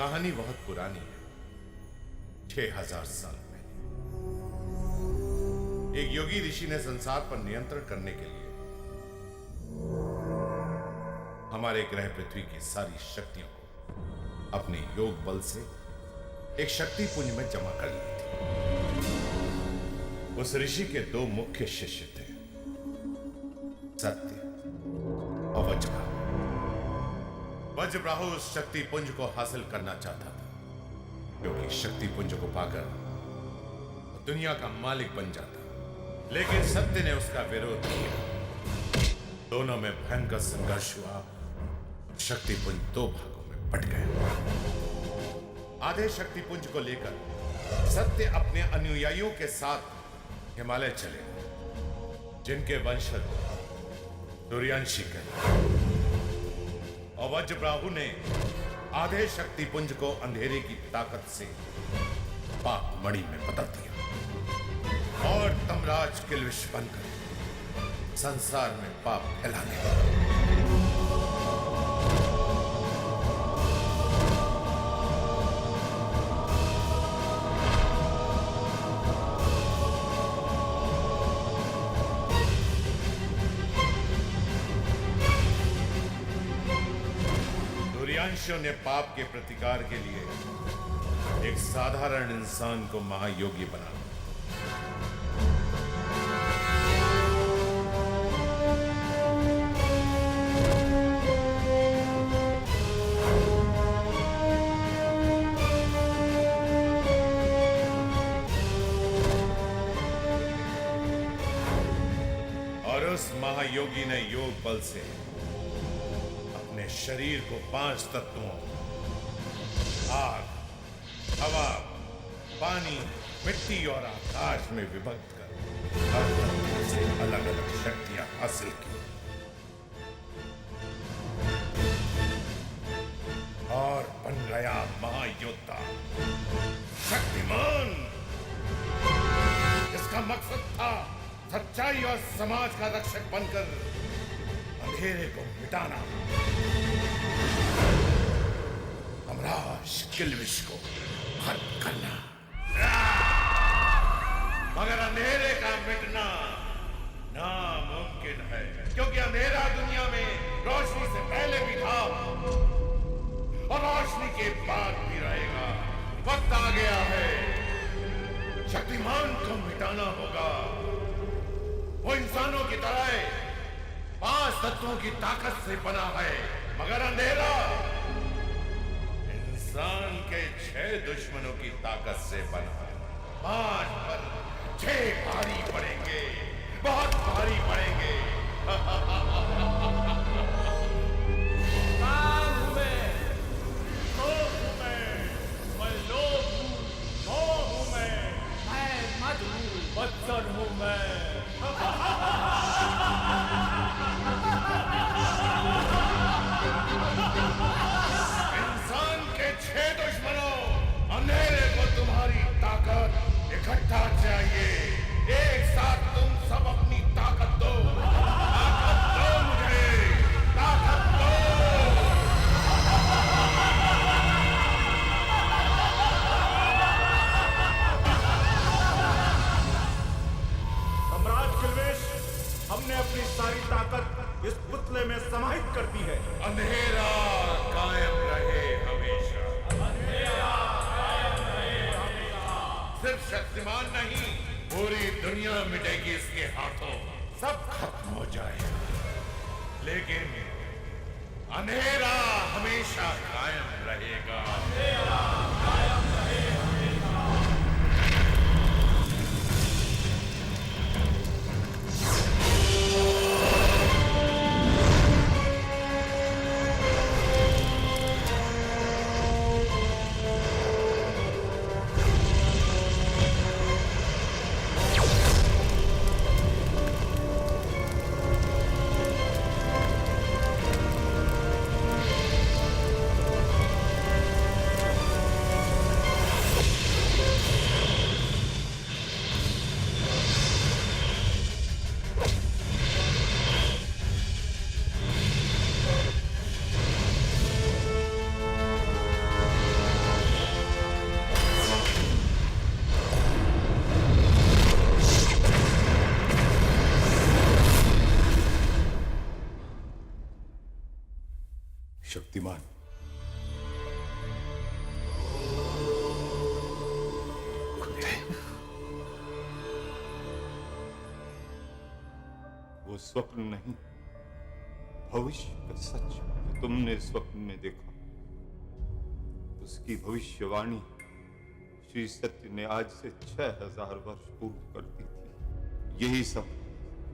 कहानी बहुत पुरानी है। 6000 साल पहले एक योगी ऋषि ने संसार पर नियंत्रण करने के लिए हमारे ग्रह पृथ्वी की सारी शक्तियों को अपने योग बल से एक शक्ति पुंज में जमा कर ली थी। उस ऋषि के दो मुख्य शिष्य थे, सत्य और वज्रबाहु। वज्रबाहु उस शक्ति पुंज को हासिल करना चाहता था, क्योंकि शक्ति पुंज को पाकर वो दुनिया का मालिक बन जाता। लेकिन सत्य ने उसका विरोध किया। दोनों में भयंकर संघर्ष हुआ। शक्ति पुंज दो भागों में बट गया। आधे शक्ति पुंज को लेकर सत्य अपने अनुयायियों के साथ हिमालय चले गए, जिनके वंशज सूर्यवंशी कहलाते। और वज्रबाहु ने आधे शक्ति पुंज को अंधेरे की ताकत से पाप मणि में बदल दिया और तमराज किल्विश बनकर संसार में पाप फैलाने लगा। सूर्यवंशियों ने पाप के प्रतिकार के लिए एक साधारण इंसान को महायोगी बना दिया। और उस महायोगी ने योग बल से अपने शरीर को 5 तत्वों आग, हवा, पानी, मिट्टी और आकाश में विभक्त कर हर तत्व से अलग अलग शक्तियां हासिल की और बन गया महायोद्धा, शक्तिमान, जिसका मकसद था सच्चाई और समाज का रक्षक बनकर अंधेरे को मिटाना, तमराज किल्विश को खत्म करना। मगर अंधेरे का मिटना नामुमकिन है, क्योंकि अंधेरा दुनिया में रोशनी से पहले भी था और रोशनी के बाद भी रहेगा। वक्त आ गया है, शक्तिमान को मिटाना होगा। वो इंसानों की तरह 5 तत्वों की ताकत से बना है, मगर अंधेरा इंसान के 6 दुश्मनों की ताकत से बना है। 5 पर 6 भारी पड़ेंगे, बहुत भारी पड़ेंगे। काल हूं मैं, क्रोध हूं मैं लोभ हूं, मोह हूं मैं मद हूं, बदतर हूं मैं। इंसान के 6 दुश्मनों, अंधेरे को तुम्हारी ताकत इकट्ठा चाहिए। एक साथ तुम सब अपनी ताकत दो। ताकत दो मुझे, ताकत दो। सम्राट किल्विश, हमने अपनी सारी ताकत इस पुतले में समाहित कर दी है। अंधेरा कायम रहे हमेशा। अंधेरा कायम रहे हमेशा। सिर्फ शक्तिमान नहीं, पूरी दुनिया मिटेगी इसके हाथों, सब खत्म हो जाएगा। लेकिन अंधेरा हमेशा कायम रहेगा। अंधेरा कायम रहे हमेशा। वो स्वप्न नहीं, भविष्य का सच जो तुमने स्वप्न में देखा, उसकी भविष्यवाणी श्री सत्य ने आज से 6000 वर्ष पूर्व कर दी थी। यही सब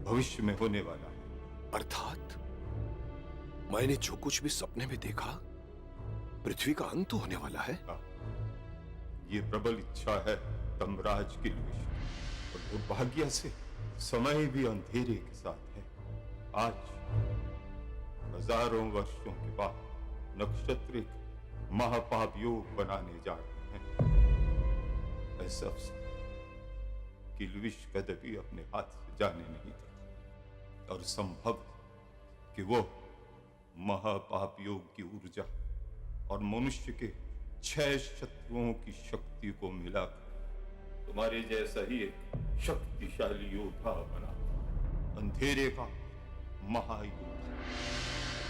भविष्य में होने वाला है। अर्थात मैंने जो कुछ भी सपने में देखा, पृथ्वी का अंत होने वाला है। ये प्रबल इच्छा है तमराज की विष, और दुर्भाग्य से समय भी अंधेरे के साथ है। आज हजारों वर्षों के बाद नक्षत्र एक महापाप योग बनाने जा रहे हैं। ऐसा किल्विश कदपि अपने हाथ से जाने नहीं देता, और संभव कि वो महापाप योग की ऊर्जा और मनुष्य के 6 शत्रुओं की शक्ति को मिलाकर तुम्हारे जैसा ही एक शक्तिशाली योद्धा बना, अंधेरे का महायोद्धा।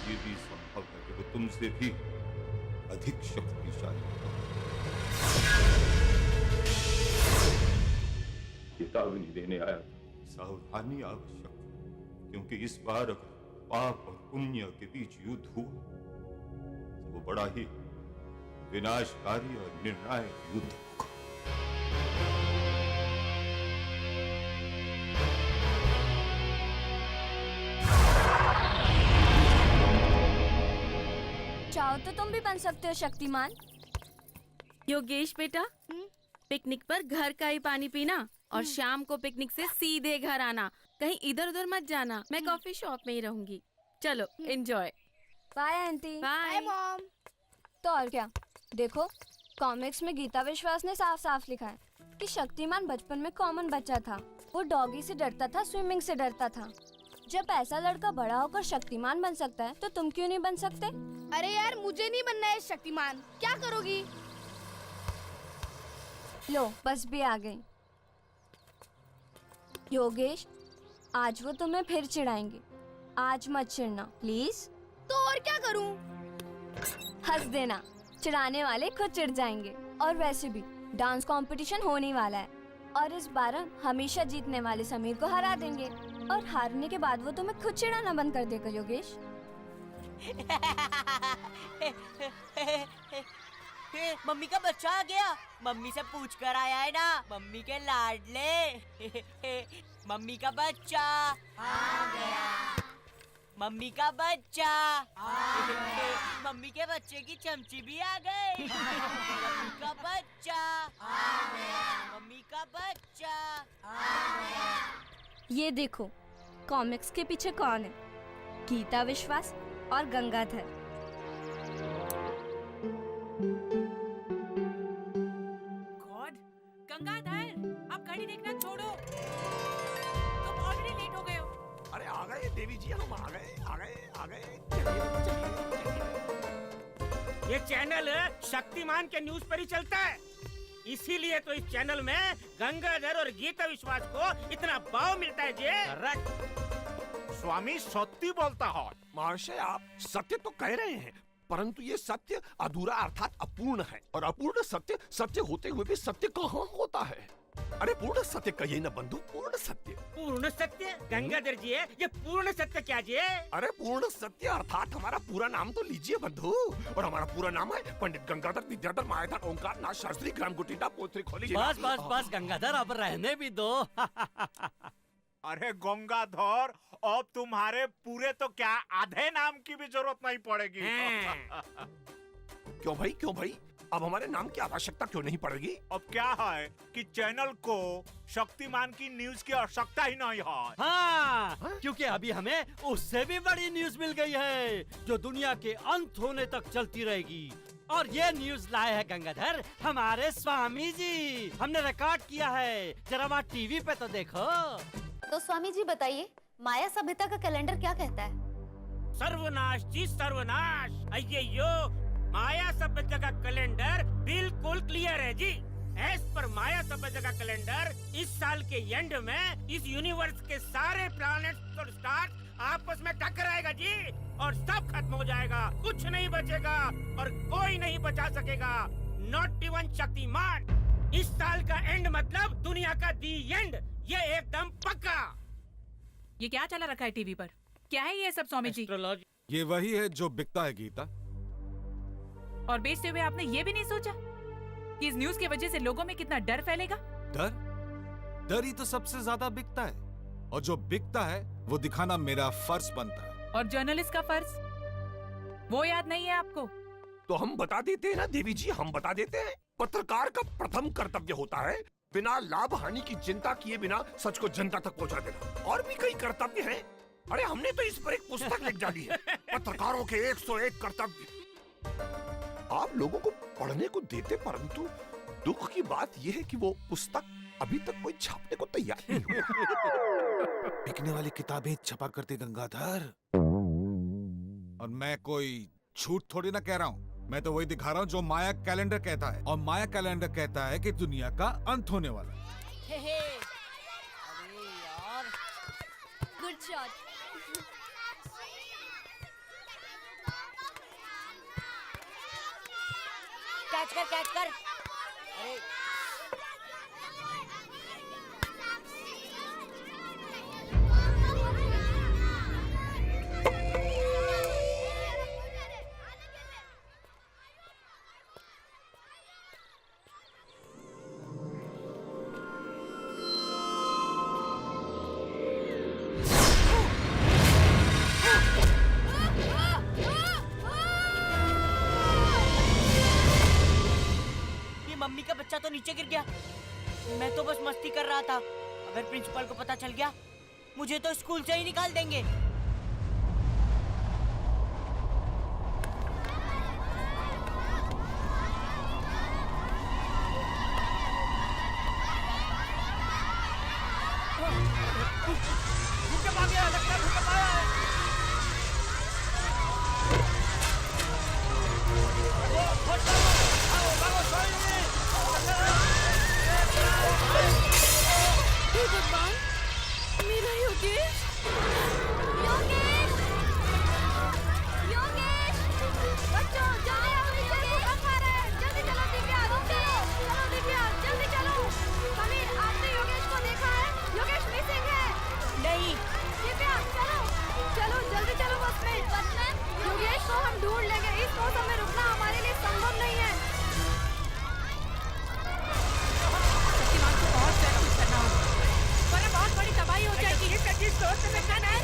ये भी संभव है कि वो तुमसे भी अधिक शक्तिशाली हो। चेतावनी देने आया था। सावधानी आवश्यक, क्योंकि इस बार अगर पाप और पुण्य के बीच युद्ध हुआ तो वो बड़ा ही विनाशकारी और निर्णायक युद्ध होगा। चाहो तो तुम भी बन सकते हो शक्तिमान। योगेश बेटा, पिकनिक पर घर का ही पानी पीना और शाम को पिकनिक से सीधे घर आना, कहीं इधर उधर मत जाना। मैं कॉफी शॉप में ही रहूंगी। चलो enjoy. Bye aunty. Bye mom. तो और क्या, देखो कॉमिक्स में गीता विश्वास ने साफ साफ लिखा है कि शक्तिमान बचपन में कॉमन बच्चा था। वो डॉगी से डरता था, स्विमिंग से डरता था। जब ऐसा लड़का बड़ा होकर शक्तिमान बन सकता है तो तुम क्यों नहीं बन सकते? अरे यार, मुझे नहीं बनना है शक्तिमान। क्या करोगी? लो बस भी आ गई। योगेश, आज वो तुम्हें फिर चिढ़ाएंगे। आज मत चिढ़ना प्लीज। तो और क्या करूं? हंस देना, चिढ़ाने वाले खुद चिढ़ जाएंगे। और वैसे भी डांस कंपटीशन होने वाला है और इस बार हम हमेशा जीतने वाले समीर को हरा देंगे, और हारने के बाद वो तुम्हें खुद चिढ़ाना बंद कर देगा। योगेश मम्मी का बच्चा आ गया। मम्मी से पूछ कर आया है ना, मम्मी के लाडले। मम्मी का बच्चा आ गया। मम्मी का बच्चा आ गया। मम्मी के बच्चे की चमची भी आ गई। मम्मी का बच्चा आ गया। मम्मी का बच्चा आ गया। ये देखो कॉमिक्स के पीछे कौन है? गीता विश्वास और गंगाधर। गंगाधर, अब घड़ी देखना छोड़ो, तुम ऑलरेडी लेट हो गए हो। अरे आ गए देवी जी, हम आ गए। ये चैनल शक्तिमान के न्यूज पर ही चलता है, इसीलिए तो इस चैनल में गंगाधर और गीता विश्वास को इतना भाव मिलता है जी। करेक्ट। स्वामी सत्य बोलता है। महाशय, आप सत्य तो कह रहे हैं, परंतु ये सत्य अधूरा अर्थात अपूर्ण है, और अपूर्ण सत्य सत्य होते हुए भी सत्य कहाँ होता है? अरे पूर्ण सत्य कहिए न बंधु, पूर्ण सत्य। पूर्ण सत्य गंगाधर जी है, ये पूर्ण सत्य क्या जी है? अरे पूर्ण सत्य अर्थात हमारा पूरा नाम तो लीजिए बंधु। और हमारा पूरा नाम है पंडित गंगाधर विद्याधर मायाधर ओंकार नाथ शास्त्री ग्राम गुटिटा पोत्री खोली। बस बस बस गंगाधर, अब रहने भी दो। अरे गंगाधर, अब तुम्हारे पूरे तो क्या आधे नाम की भी जरूरत नहीं पड़ेगी। क्यों भाई अब हमारे नाम की आवश्यकता क्यों नहीं पड़ेगी? अब क्या है कि चैनल को शक्तिमान की न्यूज की आवश्यकता ही नहीं है। हाँ, क्योंकि अभी हमें उससे भी बड़ी न्यूज मिल गई है, जो दुनिया के अंत होने तक चलती रहेगी। और ये न्यूज लाए हैं गंगाधर हमारे स्वामी जी। हमने रिकॉर्ड किया है, जरा वहाँ टीवी पे तो देखो। तो स्वामी जी बताइए, माया सभ्यता का कैलेंडर क्या कहता है? सर्वनाश जी सर्वनाश। अय्यो, माया सभ्यता का कैलेंडर बिल्कुल क्लियर है जी। एज पर माया सभ्यता का कैलेंडर इस साल के एंड में इस यूनिवर्स के सारे प्लैनेट्स और स्टार्स आपस में टकराएगा जी, और सब खत्म हो जाएगा, कुछ नहीं बचेगा और कोई नहीं बचा सकेगा, नॉट इवन शक्तिमान। इस साल का एंड मतलब दुनिया का दी एंड, ये एकदम पक्का। ये क्या चला रखा है टीवी पर? क्या है ये सब स्वामी जी? एस्ट्रोलॉजी। ये वही है जो बिकता है गीता। और बेचते हुए आपने ये भी नहीं सोचा कि इस न्यूज की वजह से लोगों में कितना डर फैलेगा? डर ही तो सबसे ज्यादा बिकता है, और जो बिकता है वो दिखाना मेरा फर्ज बनता है। और जर्नलिस्ट का फर्ज वो याद नहीं है आपको? तो हम बता देते हैं ना देवी जी, हम बता देते हैं। पत्रकार का प्रथम कर्तव्य होता है बिना लाभ हानि की चिंता किए बिना सच को जनता तक पहुंचा देना। और भी कई कर्तव्य हैं। अरे हमने तो इस पर एक पुस्तक लिख डाली है, पत्रकारों के 101 कर्तव्य। आप लोगों को पढ़ने को देते, परंतु दुख की बात यह है कि वो पुस्तक अभी तक कोई छापने को तैयार नहीं हुआ। बिकने वाली किताबें छपा करते गंगाधर, और मैं कोई झूठ थोड़ी ना कह रहा हूँ। मैं तो वही दिखा रहा हूँ जो माया कैलेंडर कहता है, और माया कैलेंडर कहता है कि दुनिया का अंत होने वाला है। अरे यार, गुड शॉट। कैच कर कैच कर। अरे मम्मी का बच्चा तो नीचे गिर गया। मैं तो बस मस्ती कर रहा था। अगर प्रिंसिपल को पता चल गया मुझे तो स्कूल से ही निकाल देंगे। भूकंप आ गया, लगता है भूकंप आया है। हे भगवान, मेरा योगेश! योगेश! योगेश! बच्चों जाओ, नीचे भूकंप आ रहा है। जल्दी चलो दिव्या, चलो दिव्या, जल्दी चलो। समीर, आपने योगेश को देखा है? योगेश मिसिंग है। नहीं। दिव्या चलो, चलो जल्दी चलो बस में। योगेश को हम ढूंढ लेंगे। इस मौसम में रुकना हमारे लिए संभव नहीं है। शक्तिमान को बहुत ज्यादा कुछ करना होगा, वरना बहुत बड़ी तबाही हो जाएगी।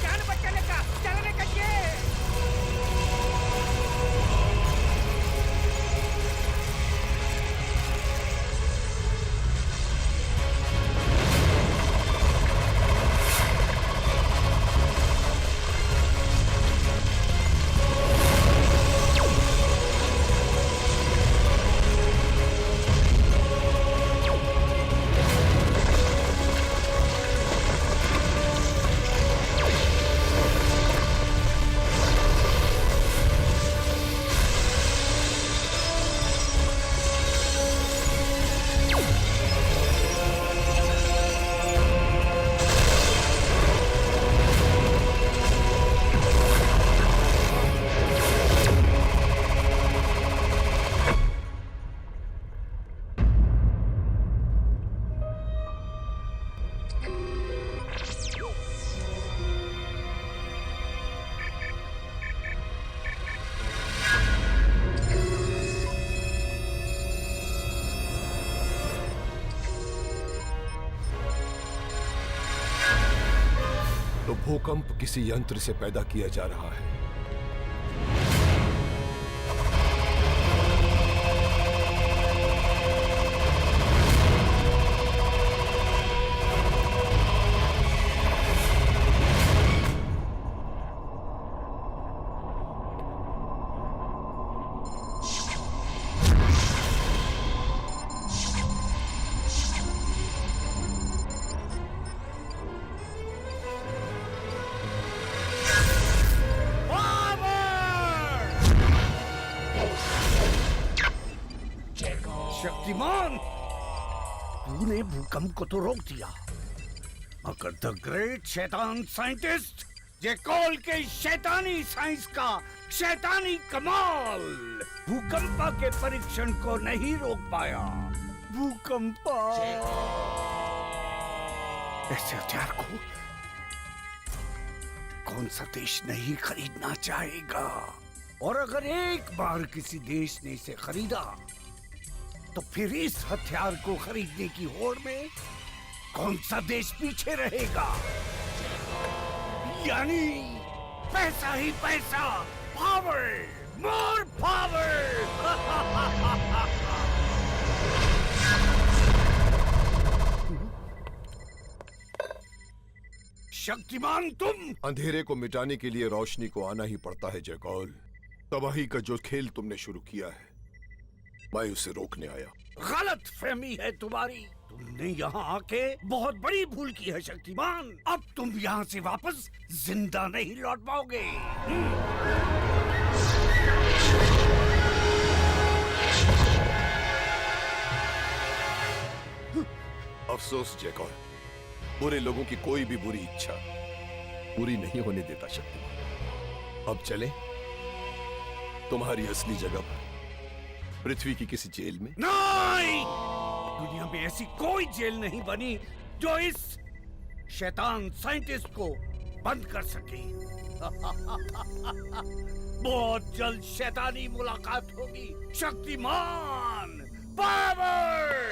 जान बचाने का चलने का तो भूकंप किसी यंत्र से पैदा किया जा रहा है। शक्तिमान, तूने भूकंप को तो रोक दिया, मगर द ग्रेट शैतान साइंटिस्ट जेकॉल के शैतानी साइंस का शैतानी कमाल भूकंपा के परीक्षण को नहीं रोक पाया। भूकंपा इस हथियार को कौन सा देश नहीं खरीदना चाहेगा? और अगर एक बार किसी देश ने इसे खरीदा तो फिर इस हथियार को खरीदने की होड़ में कौन सा देश पीछे रहेगा? यानी पैसा ही पैसा, पावर, मोर पावर। शक्तिमान तुम! अंधेरे को मिटाने के लिए रोशनी को आना ही पड़ता है जयकौल। तबाही का जो खेल तुमने शुरू किया है, मैं उसे रोकने आया। गलत फहमी है तुम्हारी। तुमने यहाँ आके बहुत बड़ी भूल की है शक्तिमान। अब तुम यहाँ से वापस जिंदा नहीं लौट पाओगे। अफसोस जयकौल, बुरे लोगों की कोई भी बुरी इच्छा पूरी नहीं होने देता शक्तिमान। अब चले तुम्हारी असली जगह पर, पृथ्वी की किसी जेल में। नहीं! दुनिया में ऐसी कोई जेल नहीं बनी जो इस शैतान साइंटिस्ट को बंद कर सके। बहुत जल्द शैतानी मुलाकात होगी। शक्तिमान पावर!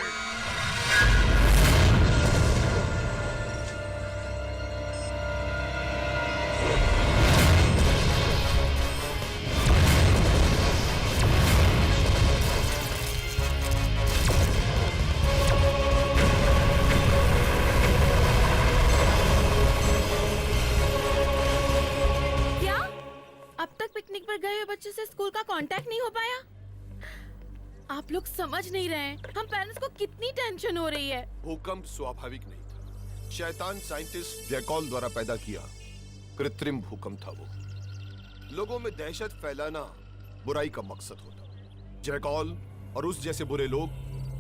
पिकनिक पर गए हुए बच्चे से स्कूल का कांटेक्ट नहीं हो पाया। आप लोग समझ नहीं रहे हैं, हम पेरेंट्स को कितनी टेंशन हो रही है। भूकंप स्वाभाविक नहीं था, शैतान साइंटिस्ट जयकौल द्वारा पैदा किया कृत्रिम भूकंप था वो। लोगों में दहशत फैलाना बुराई का मकसद होता। जयकौल और उस जैसे बुरे लोग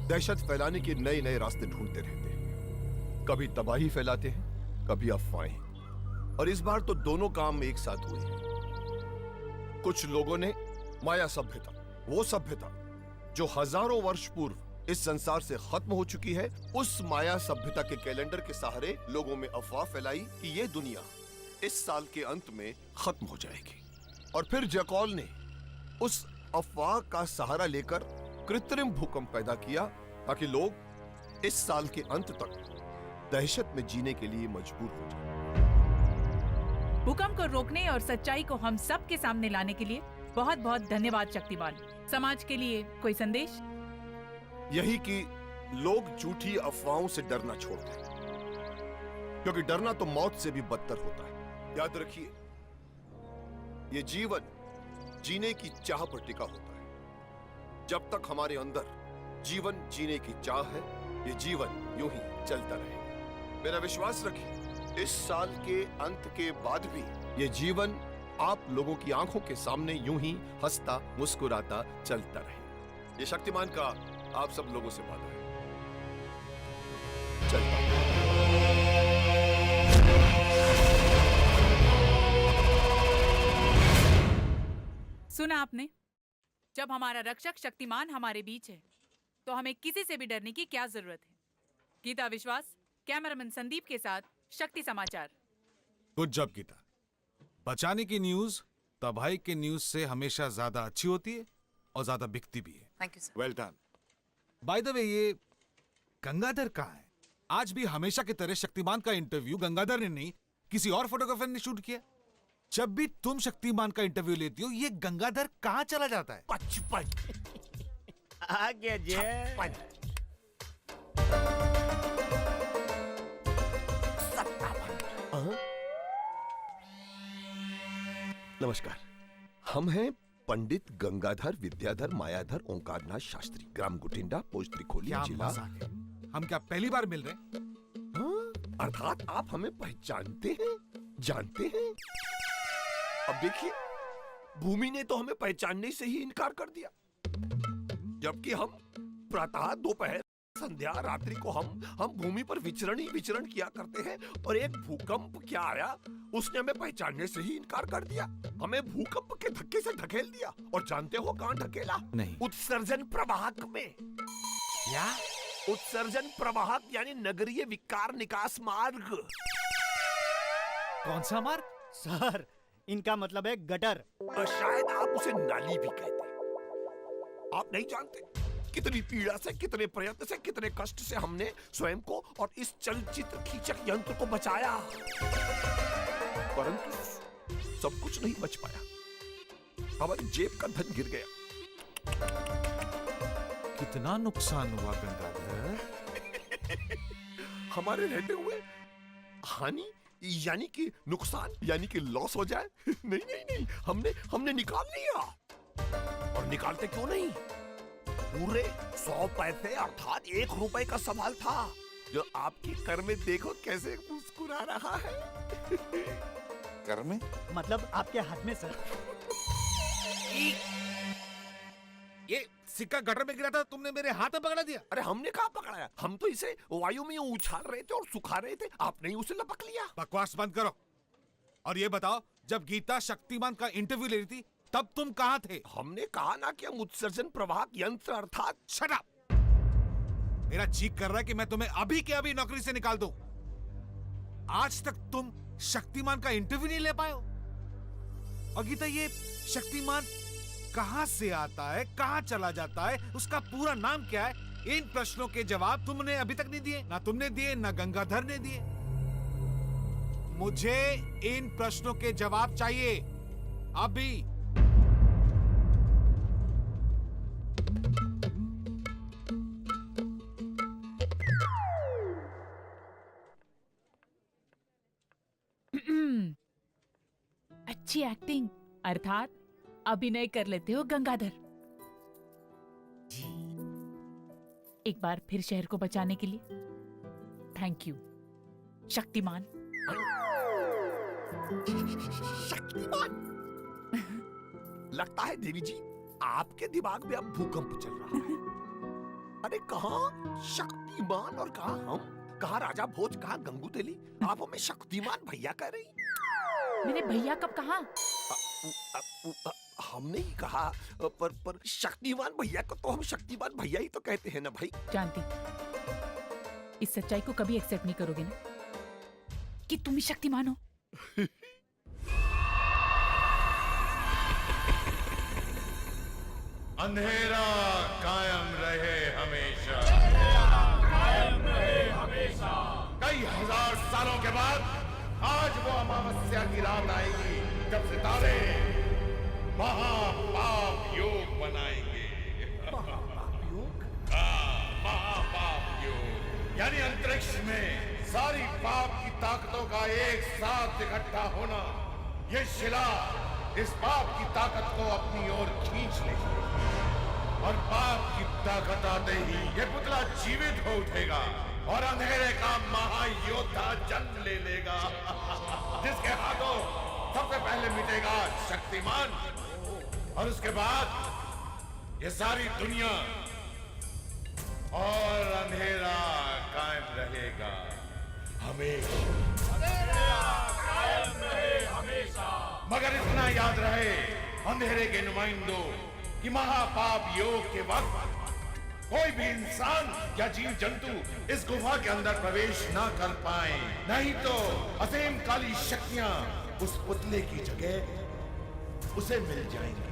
दहशत फैलाने के नए नए रास्ते ढूंढते रहते हैं। कभी तबाही फैलाते हैं, कभी अफवाहें, और इस बार तो दोनों काम एक साथ हुए हैं। कुछ लोगों ने माया सभ्यता, वो सभ्यता जो हजारों वर्ष पूर्व इस संसार से खत्म हो चुकी है, उस माया सभ्यता के कैलेंडर के सहारे लोगों में अफवाह फैलाई कि ये दुनिया इस साल के अंत में खत्म हो जाएगी। और फिर जयकौल ने उस अफवाह का सहारा लेकर कृत्रिम भूकंप पैदा किया ताकि लोग इस साल के अंत तक दहशत में जीने के लिए मजबूर हो जाएं। भूकंप को रोकने और सच्चाई को हम सब के सामने लाने के लिए बहुत बहुत धन्यवाद शक्तिमान। समाज के लिए कोई संदेश? यही कि लोग झूठी अफवाहों से डरना छोड़ दें, क्योंकि डरना तो मौत से भी बदतर होता है। याद रखिए, ये जीवन जीने की चाह पर टिका होता है। जब तक हमारे अंदर जीवन जीने की चाह है, ये जीवन यूं ही चलता रहेगा। मेरा विश्वास रखिए, इस साल के अंत के बाद भी ये जीवन आप लोगों की आंखों के सामने यूं ही हंसता मुस्कुराता चलता रहे। ये शक्तिमान का आप सब लोगों से वादा है। चलता सुना आपने? जब हमारा रक्षक शक्तिमान हमारे बीच है तो हमें किसी से भी डरने की क्या जरूरत है। गीता विश्वास, कैमरामैन संदीप के साथ शक्ति समाचार। Good job Geeta. बचाने की न्यूज तबाही के न्यूज से हमेशा ज्यादा अच्छी होती है और ज्यादा बिकती भी है। Thank you sir. Well done. By the way, ये गंगाधर कहाँ है? आज भी हमेशा की तरह शक्तिमान का इंटरव्यू गंगाधर ने नहीं, किसी और फोटोग्राफर ने शूट किया। जब भी तुम शक्तिमान का इंटरव्यू लेती हो, ये गंगाधर कहाँ चला जाता है? 55 आ गया जय। नमस्कार, हम हैं पंडित गंगाधर विद्याधर मायाधर ओंकारनाथ शास्त्री, ग्राम गुटिंडा, पोस्ट त्रिखोली, क्या जिला। मजाक है? हम क्या पहली बार मिल रहे हैं? हाँ, अर्थात आप हमें पहचानते हैं, जानते हैं। अब देखिए, भूमि ने तो हमें पहचानने से ही इनकार कर दिया, जबकि हम प्रातः, दोपहर, संध्या, रात्रि को हम भूमि पर विचरण ही विचरण किया करते हैं, और एक भूकंप क्या आया, उसने हमें पहचानने से ही इनकार कर दिया। हमें भूकंप के धक्के से ढकेल दिया, और जानते हो कहां ढकेला? नहीं। उत्सर्जन प्रवाहक में। क्या? उत्सर्जन प्रवाहक यानी नगरीय विकार निकास मार्ग। कौन सा मार्ग? सर, इनका मतलब है गटर। शायद आप उसे नाली भी कहते। आप नहीं जानते कितनी पीड़ा से, कितने प्रयत्न से, कितने कष्ट से हमने स्वयं को और इस चलचित्र खींचक यंत्र को बचाया, परंतु सब कुछ नहीं बच पाया। हमारी जेब का धन गिर गया। कितना नुकसान हुआ गंगाधर? हमारे रहते हुए हानि यानी कि नुकसान, यानी कि लॉस हो जाए? नहीं नहीं नहीं, हमने निकाल लिया। और निकालते क्यों नहीं? पूरे 100 पैसे अर्थात 1 रुपए का सवाल था, जो आपकी कर में देखो कैसे मुस्कुरा रहा है। कर में? मतलब आपके हाथ में सर। ये सिक्का गटर में गिरा था, तुमने मेरे हाथ में पकड़ा दिया। अरे हमने कहाँ पकड़ाया, हम तो इसे वायु में उछाल रहे थे और सुखा रहे थे, आपने ही उसे लपक लिया। बकवास बंद करो और ये बताओ, जब गीता शक्तिमान का इंटरव्यू ले रही थी तब तुम कहाँ थे? हमने कहा ना कि हम उत्सर्जन प्रवाहक यंत्र अर्थात। Shut up! मेरा जी कर रहा है कि मैं तुम्हें अभी के अभी नौकरी से निकाल दूं। आज तक तुम शक्तिमान का इंटरव्यू नहीं ले पाए हो। और गीता, ये शक्तिमान कहां से आता है, कहां चला जाता है, उसका पूरा नाम क्या है? इन प्रश्नों के जवाब तुमने अभी तक नहीं दिए। ना तुमने दिए, ना गंगाधर ने दिए। मुझे इन प्रश्नों के जवाब चाहिए अभी। अच्छी एक्टिंग अर्थात अभिनय कर लेते हो गंगाधर। एक बार फिर शहर को बचाने के लिए थैंक यू शक्तिमान। शक्तिमान? लगता है देवी जी आपके दिमाग में अब भूकंप चल रहा है। अरे कहाँ शक्तिमान और कहाँ हम, कहाँ राजा भोज, कहाँ गंगू तेली, आप हमें शक्तिमान भैया कह रही। मैंने भैया कब कहा? हमने ही कहा, पर शक्तिमान भैया को तो हम शक्तिमान भैया ही तो कहते हैं ना भाई। जानती, इस सच्चाई को कभी एक्सेप्ट नहीं करोगे ना कि तुम ही शक्तिमान हो। अंधेरा कायम रहे हमेशा। कई हजार सालों के बाद आज वो अमावस्या की रात आएगी जब सितारे महापाप योग बनाएंगे। महापाप योग यानी अंतरिक्ष में सारी पाप की ताकतों का एक साथ इकट्ठा होना। ये शिला इस पाप की ताकत को अपनी ओर खींच लेगी और पाप की ताकत आते ही ये पुतला जीवित हो उठेगा और अंधेरे का महायोद्धा जन्म ले लेगा, जिसके हाथों सबसे पहले मिटेगा शक्तिमान और उसके बाद ये सारी दुनिया और अंधेरा कायम रहेगा हमेशा। मगर इतना याद रहे अंधेरे के नुमाइंदों कि महापाप योग के वक्त कोई भी इंसान या जीव जंतु इस गुफा के अंदर प्रवेश ना कर पाए, नहीं तो असीम काली शक्तियां उस पुतले की जगह उसे मिल जाएंगी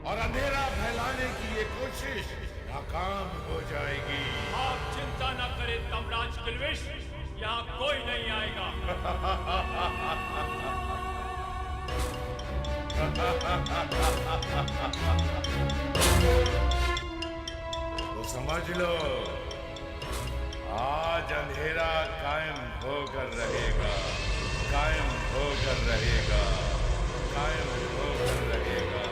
और अंधेरा फैलाने की ये कोशिश नाकाम हो जाएगी। आप चिंता न करें तमराज किल्विश, यहाँ कोई नहीं आएगा। तो समझ लो, आज अंधेरा कायम होकर रहेगा, कायम होकर रहेगा, कायम होकर रहेगा।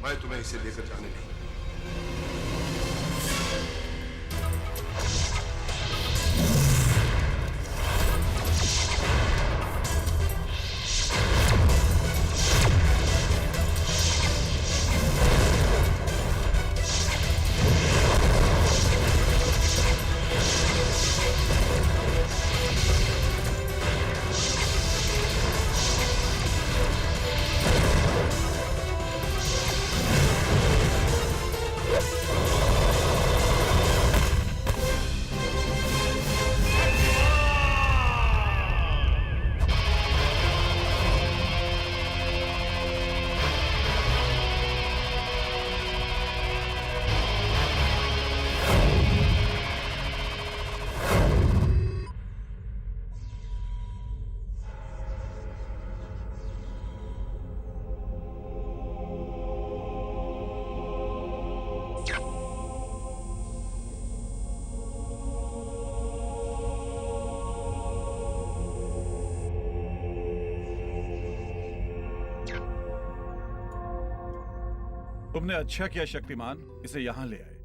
मैं तुम्हें इसे लेकर जाने नहीं। तुमने अच्छा किया शक्तिमान, इसे यहाँ ले आए।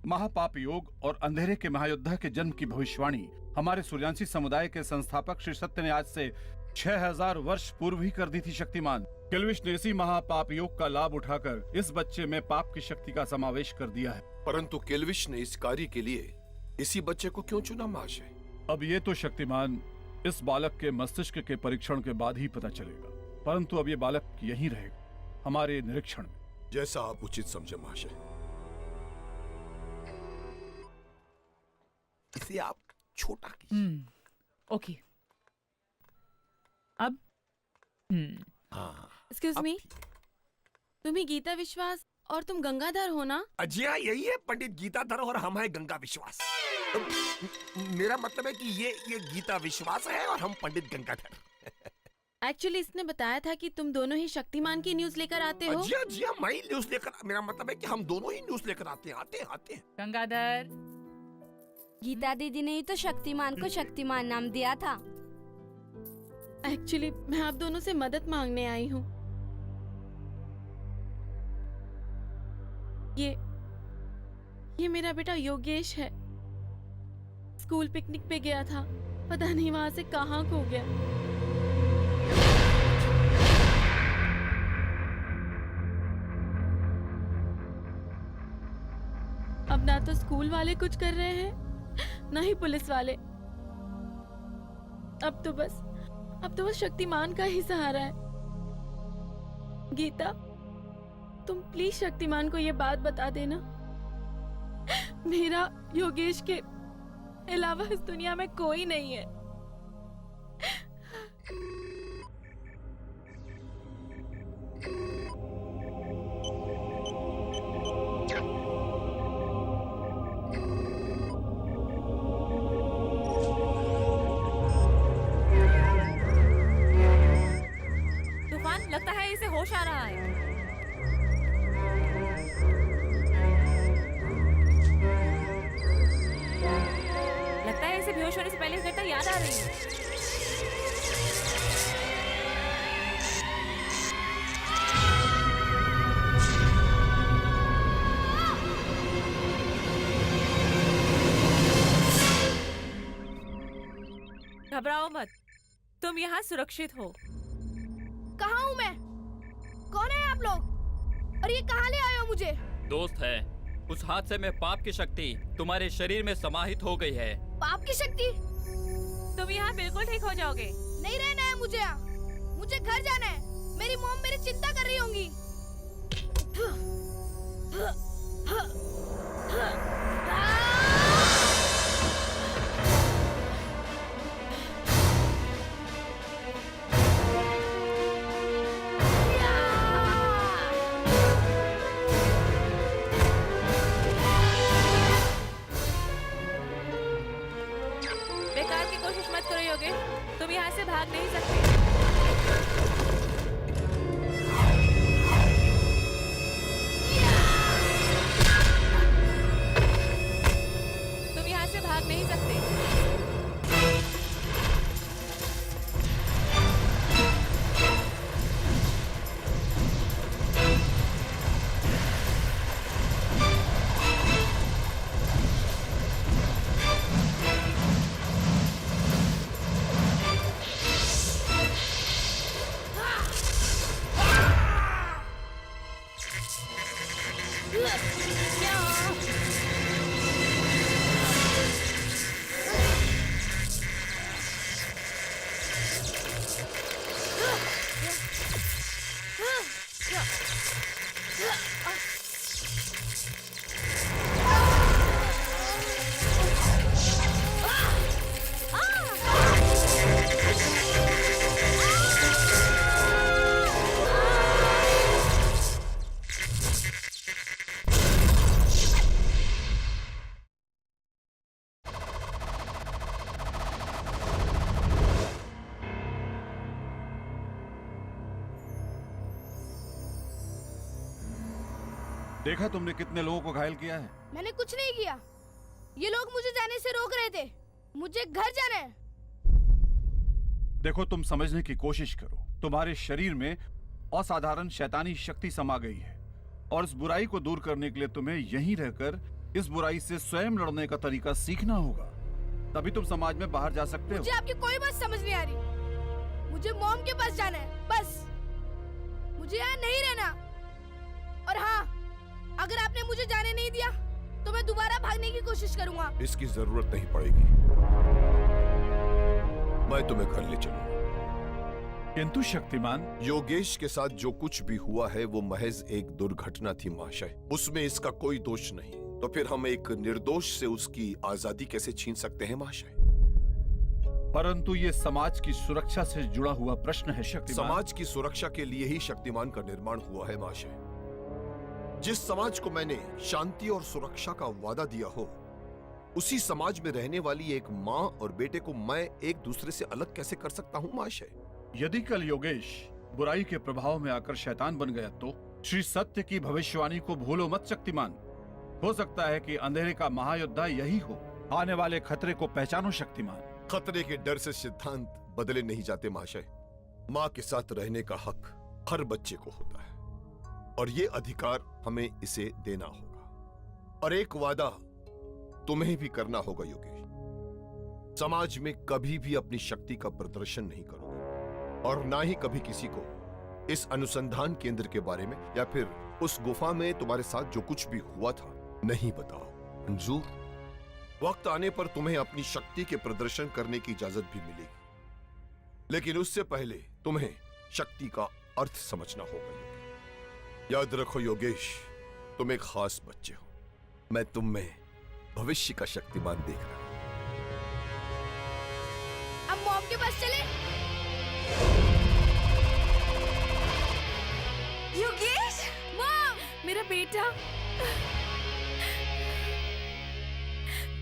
महापाप योग और अंधेरे के महायोद्धा के जन्म की भविष्यवाणी हमारे सूर्यांशी समुदाय के संस्थापक श्री सत्य ने आज से 6000 वर्ष पूर्व ही कर दी थी शक्तिमान। किल्विश ने इसी महापाप योग का लाभ उठाकर इस बच्चे में पाप की शक्ति का समावेश कर दिया है। परंतु किल्विश ने इस कार्य के लिए इसी बच्चे को क्यों चुना महाशय? अब ये तो शक्तिमान इस बालक के मस्तिष्क के परीक्षण के बाद ही पता चलेगा, परंतु अब ये बालक यहीं रहेगा हमारे निरीक्षण में। जैसा आप उचित समझे महाशय। इसे आप छोटा कीजिए। ओके। अब एक्सक्यूज मी, तुम ही गीता विश्वास और तुम गंगाधर हो ना? जी हाँ, यही है पंडित गीताधर और हम है गंगा विश्वास। मेरा मतलब है कि ये गीता विश्वास है और हम पंडित गंगाधर। एक्चुअली इसने बताया था कि तुम दोनों ही शक्तिमान की न्यूज लेकर आते हो। जी हाँ, मैं ही न्यूज लेकर, मेरा मतलब है कि हम दोनों ही न्यूज लेकर आते हैं। गंगाधर, गीता दीदी ने ही तो शक्तिमान को शक्तिमान नाम दिया था। एक्चुअली मैं आप दोनों से मदद मांगने आई हूँ। ये मेरा बेटा योगेश है। स्कूल पिकनिक पे गया था, पता नहीं वहां से कहाँ खो गया। अब ना तो स्कूल वाले कुछ कर रहे हैं, ना ही पुलिस वाले। अब तो बस शक्तिमान का ही सहारा है। गीता, तुम प्लीज शक्तिमान को ये बात बता देना। मेरा योगेश के अलावा इस दुनिया में कोई नहीं है। तूफान, लगता है इसे होश आ रहा है। लगता है इसे बेहोश होने से पहले घटना याद आ रही है। घबराओ मत, तुम यहाँ सुरक्षित हो। कहाँ हूँ मैं? कौन है आप लोग? और ये कहाँ ले आए हो मुझे? दोस्त है, उस हादसे में पाप की शक्ति तुम्हारे शरीर में समाहित हो गई है। पाप की शक्ति? तुम यहाँ बिल्कुल ठीक हो जाओगे। नहीं रहना है मुझे यहाँ। मुझे घर जाना है। मेरी मॉम मेरी चिंता कर रही होंगी। बेकार की कोशिश मत करो योगेश, तुम यहाँ से भाग नहीं सकते। देखा तुमने कितने लोगों को घायल किया है? मैंने कुछ नहीं किया। ये लोग मुझे जाने से रोक रहे थे। मुझे घर जाना है। देखो, तुम समझने की कोशिश करो। तुम्हारे शरीर में असाधारण शैतानी शक्ति समा गई है और इस बुराई को दूर करने के लिए तुम्हें यहीं रहकर इस बुराई से स्वयं लड़ने का तरीका सीखना होगा। तभी तुम समाज में बाहर जा सकते हो। मुझे आपकी कोई बात समझ नहीं आ रही। मुझे मॉम के पास जाना है, बस। मुझे यहाँ नहीं रहना। और हाँ, अगर आपने मुझे जाने नहीं दिया तो मैं दोबारा भागने की कोशिश करूंगा। इसकी जरूरत नहीं पड़ेगी। मैं तुम्हें घर ले चलूंगा। किंतु शक्तिमान, योगेश के साथ जो कुछ भी हुआ है वो महज एक दुर्घटना थी महाशय। उसमें इसका कोई दोष नहीं। तो फिर हम एक निर्दोष से उसकी आजादी कैसे छीन सकते हैं महाशय? परंतु ये समाज की सुरक्षा से जुड़ा हुआ प्रश्न है शक्तिमान। समाज की सुरक्षा के लिए ही शक्तिमान का निर्माण हुआ है महाशय। जिस समाज को मैंने शांति और सुरक्षा का वादा दिया हो, उसी समाज में रहने वाली एक माँ और बेटे को मैं एक दूसरे से अलग कैसे कर सकता हूँ महाशय? यदि कल योगेश बुराई के प्रभाव में आकर शैतान बन गया तो श्री सत्य की भविष्यवाणी को भूलो मत शक्तिमान। हो सकता है कि अंधेरे का महायोद्धा यही हो। आने वाले खतरे को पहचानो शक्तिमान। खतरे के डर से सिद्धांत बदले नहीं जाते महाशय। माँ के साथ रहने का हक हर बच्चे को होता है और ये अधिकार हमें इसे देना होगा। और एक वादा तुम्हें भी करना होगा योगेश। समाज में कभी भी अपनी शक्ति का प्रदर्शन नहीं करोगे और ना ही कभी किसी को इस अनुसंधान केंद्र के बारे में या फिर उस गुफा में तुम्हारे साथ जो कुछ भी हुआ था नहीं बताओ। मंजूर? वक्त आने पर तुम्हें अपनी शक्ति के प्रदर्शन करने की इजाजत भी मिलेगी, लेकिन उससे पहले तुम्हें शक्ति का अर्थ समझना होगा। याद रखो योगेश, तुम एक खास बच्चे हो। मैं तुम में भविष्य का शक्तिमान देख रहा हूं। अब मॉम के पास चले। योगेश, मॉम, मेरा बेटा।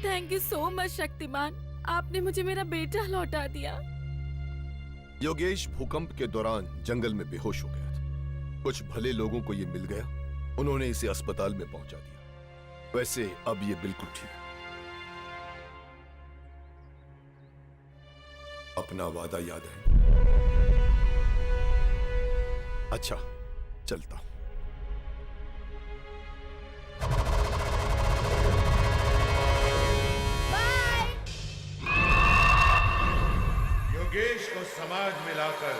Thank you so much Shaktimaan, आपने मुझे मेरा बेटा लौटा दिया। योगेश भूकंप के दौरान जंगल में बेहोश हो गया था। कुछ भले लोगों को ये मिल गया, उन्होंने इसे अस्पताल में पहुंचा दिया। वैसे अब ये बिल्कुल ठीक है। अपना वादा याद है? अच्छा, चलता हूं। योगेश को समाज में लाकर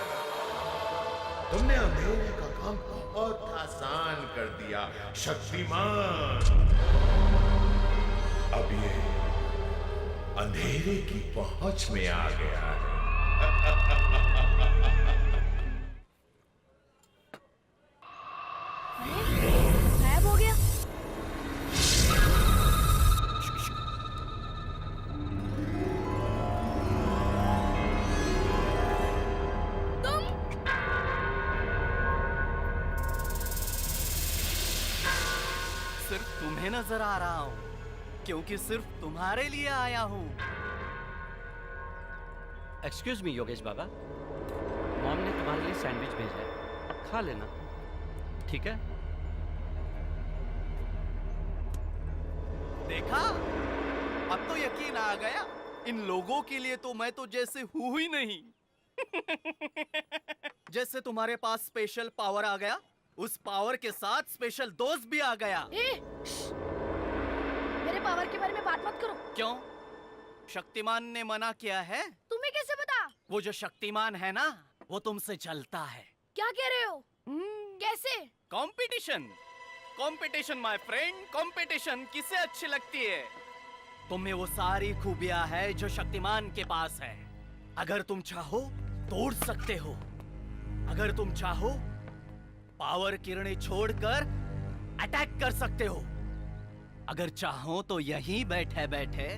तुमने अंधेरे का काम बहुत आसान कर दिया शक्तिमान। अब ये अंधेरे की पहुंच में आ गया है। गायब हो गया। सिर्फ तुम्हें नजर आ रहा हूँ क्योंकि सिर्फ तुम्हारे लिए आया हूँ। एक्सक्यूज मी योगेश बाबा, मॉम ने तुम्हारे लिए सैंडविच भेजा है, खा लेना, ठीक है? देखा, अब तो यकीन आ गया। इन लोगों के लिए तो मैं तो जैसे हूँ ही नहीं। जैसे तुम्हारे पास स्पेशल पावर आ गया, उस पावर के साथ स्पेशल दोस्त भी आ गया। मेरे पावर के बारे में बात मत करो। क्यों? शक्तिमान ने मना किया है? तुम्हें कैसे पता? वो जो शक्तिमान है ना, वो तुमसे चलता है। क्या कह रहे हो? कैसे? Competition. Competition my friend, competition किसे अच्छी लगती है? तुम में वो सारी खूबियां है जो शक्तिमान के पास है। अगर तुम चाहो तो उड़ सकते हो, अगर तुम चाहो पावर किरणें छोड़कर अटैक कर सकते हो, अगर चाहो तो यहीं बैठे बैठे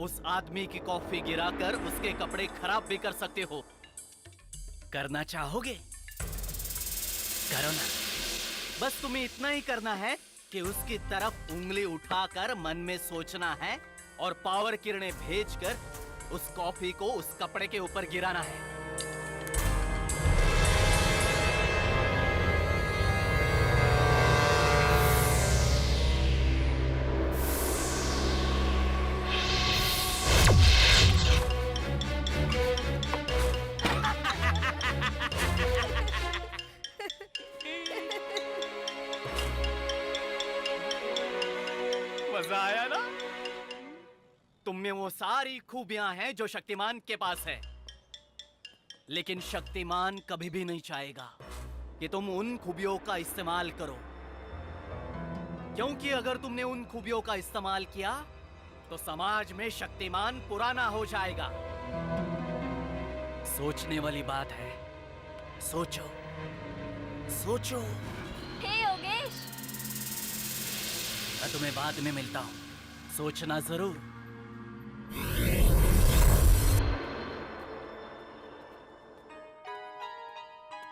उस आदमी की कॉफी गिराकर उसके कपड़े खराब भी कर सकते हो। करना चाहोगे? करो ना। बस तुम्हें इतना ही करना है कि उसकी तरफ उंगली उठाकर मन में सोचना है और पावर किरणें भेजकर उस कॉफी को उस कपड़े के ऊपर गिराना है। मजा आया ना? तुम में वो सारी खूबियां हैं जो शक्तिमान के पास है, लेकिन शक्तिमान कभी भी नहीं चाहेगा कि तुम उन खूबियों का इस्तेमाल करो, क्योंकि अगर तुमने उन खूबियों का इस्तेमाल किया तो समाज में शक्तिमान पुराना हो जाएगा। सोचने वाली बात है, सोचो सोचो। हे योगेश, मैं तुम्हें बाद में मिलता हूँ, सोचना जरूर।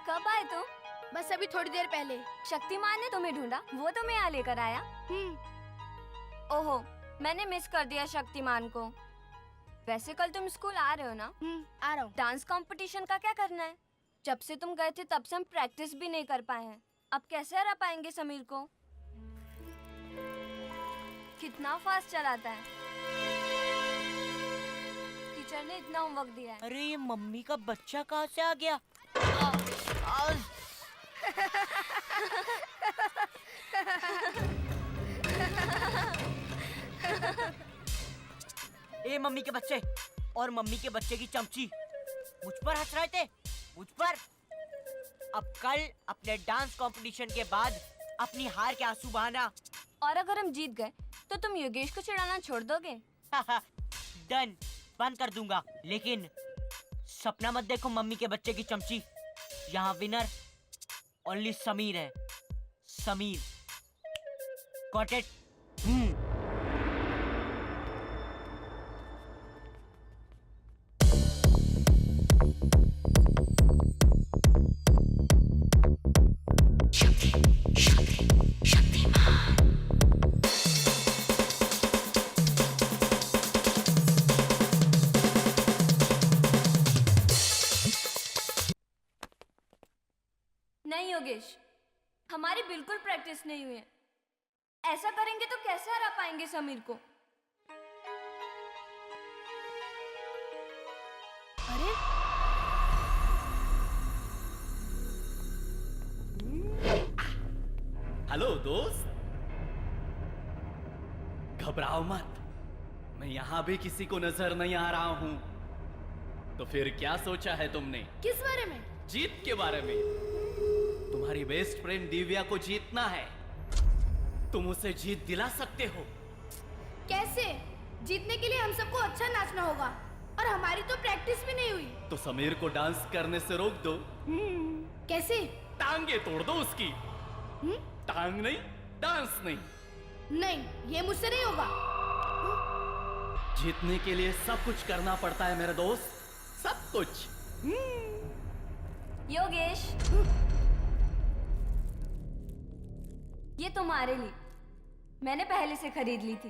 कब आए तुम? बस अभी थोड़ी देर पहले। शक्तिमान ने तुम्हें ढूंढा, वो तुम्हें यहाँ लेकर आया? ओहो, मैंने मिस कर दिया शक्तिमान को। वैसे कल तुम स्कूल आ रहे हो ना? आ रहा हूँ। डांस कंपटीशन का क्या करना है? जब से तुम गए थे तब से हम प्रैक्टिस भी नहीं कर पाए हैं। अब कैसे हरा पाएंगे समीर को? कितना फास्ट चलाता है। टीचर ने इतना होमवर्क दिया है। अरे ये मम्मी का बच्चा कहाँ से आ गया? ए मम्मी के बच्चे और मम्मी के बच्चे की चमची मुझ पर हंस रहे थे, मुझ पर। अब कल अपने डांस कंपटीशन के बाद अपनी हार के आंसू बहाना। और अगर हम जीत गए तो तुम योगेश को चिढ़ाना छोड़ दोगे? डन, बंद कर दूंगा। लेकिन सपना मत देखो मम्मी के बच्चे की चमची। यहाँ विनर ओनली समीर है, समीर। Got it? नहीं योगेश, हमारी बिल्कुल प्रैक्टिस नहीं हुई है। ऐसा करेंगे तो कैसे हरा पाएंगे समीर को? अरे हेलो दोस्त, घबराओ मत, मैं यहाँ भी किसी को नजर नहीं आ रहा हूँ। तो फिर क्या सोचा है तुमने? किस बारे में? जीत के बारे में। तुम्हारी बेस्ट फ्रेंड दिव्या को जीतना है। तुम उसे जीत दिला सकते हो। कैसे? जीतने के लिए हम सबको अच्छा नाचना होगा और हमारी तो प्रैक्टिस भी नहीं हुई। तो समीर को डांस करने से रोक दो। कैसे? टांगे तोड़ दो उसकी। टांग नहीं, डांस नहीं। नहीं, ये मुझसे नहीं होगा। जीतने के लिए सब कुछ करना पड़ता है मेरे दोस्त, सब कुछ। योगेश, ये तुम्हारे लिए मैंने पहले से खरीद ली थी।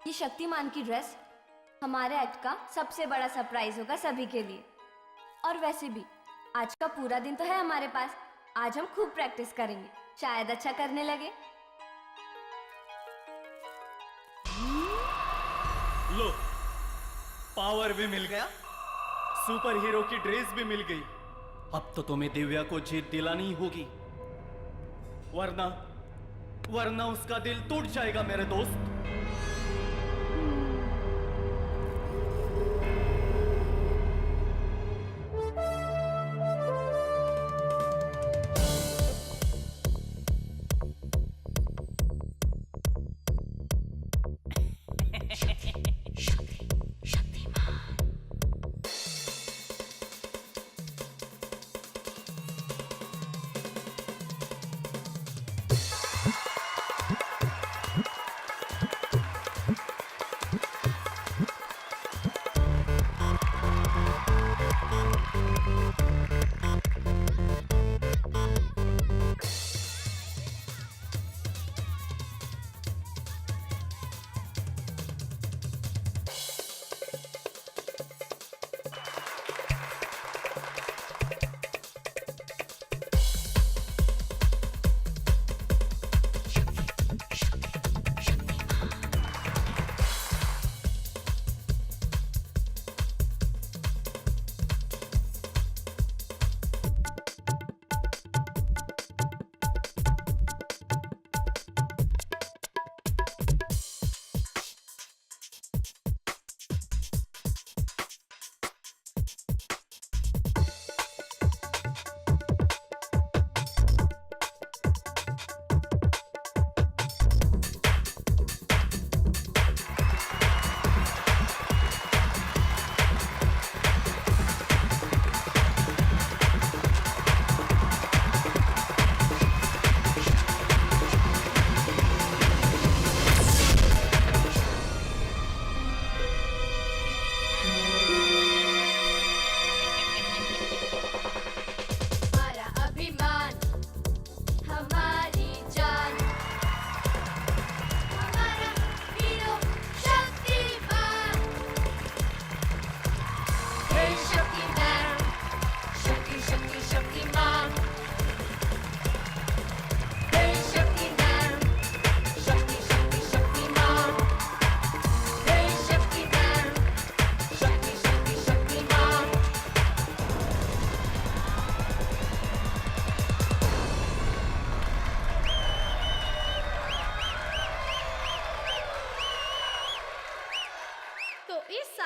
ये शक्तिमान की ड्रेस हमारे एक्ट का सबसे बड़ा सरप्राइज होगा सभी के लिए। और वैसे भी आज का पूरा दिन तो है हमारे पास। आज हम खूब प्रैक्टिस करेंगे, शायद अच्छा करने लगे। लो, पावर भी मिल गया, सुपर हीरो की ड्रेस भी मिल गई। अब तो तुम्हें दिव्या को जीत दिलानी होगी, वरना उसका दिल टूट जाएगा मेरे दोस्त।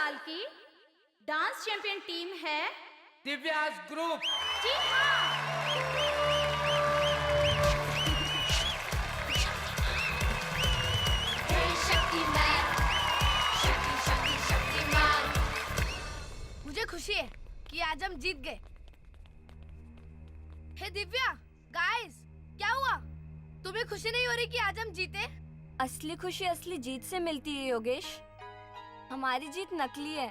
साल की डांस चैंपियन टीम है दिव्यास ग्रुप। जी हाँ। मुझे खुशी है कि आज हम जीत गए। हे दिव्या, गाइस, क्या हुआ? तुम्हें खुशी नहीं हो रही कि आज हम जीते? असली खुशी असली जीत से मिलती है योगेश। हमारी जीत नकली है।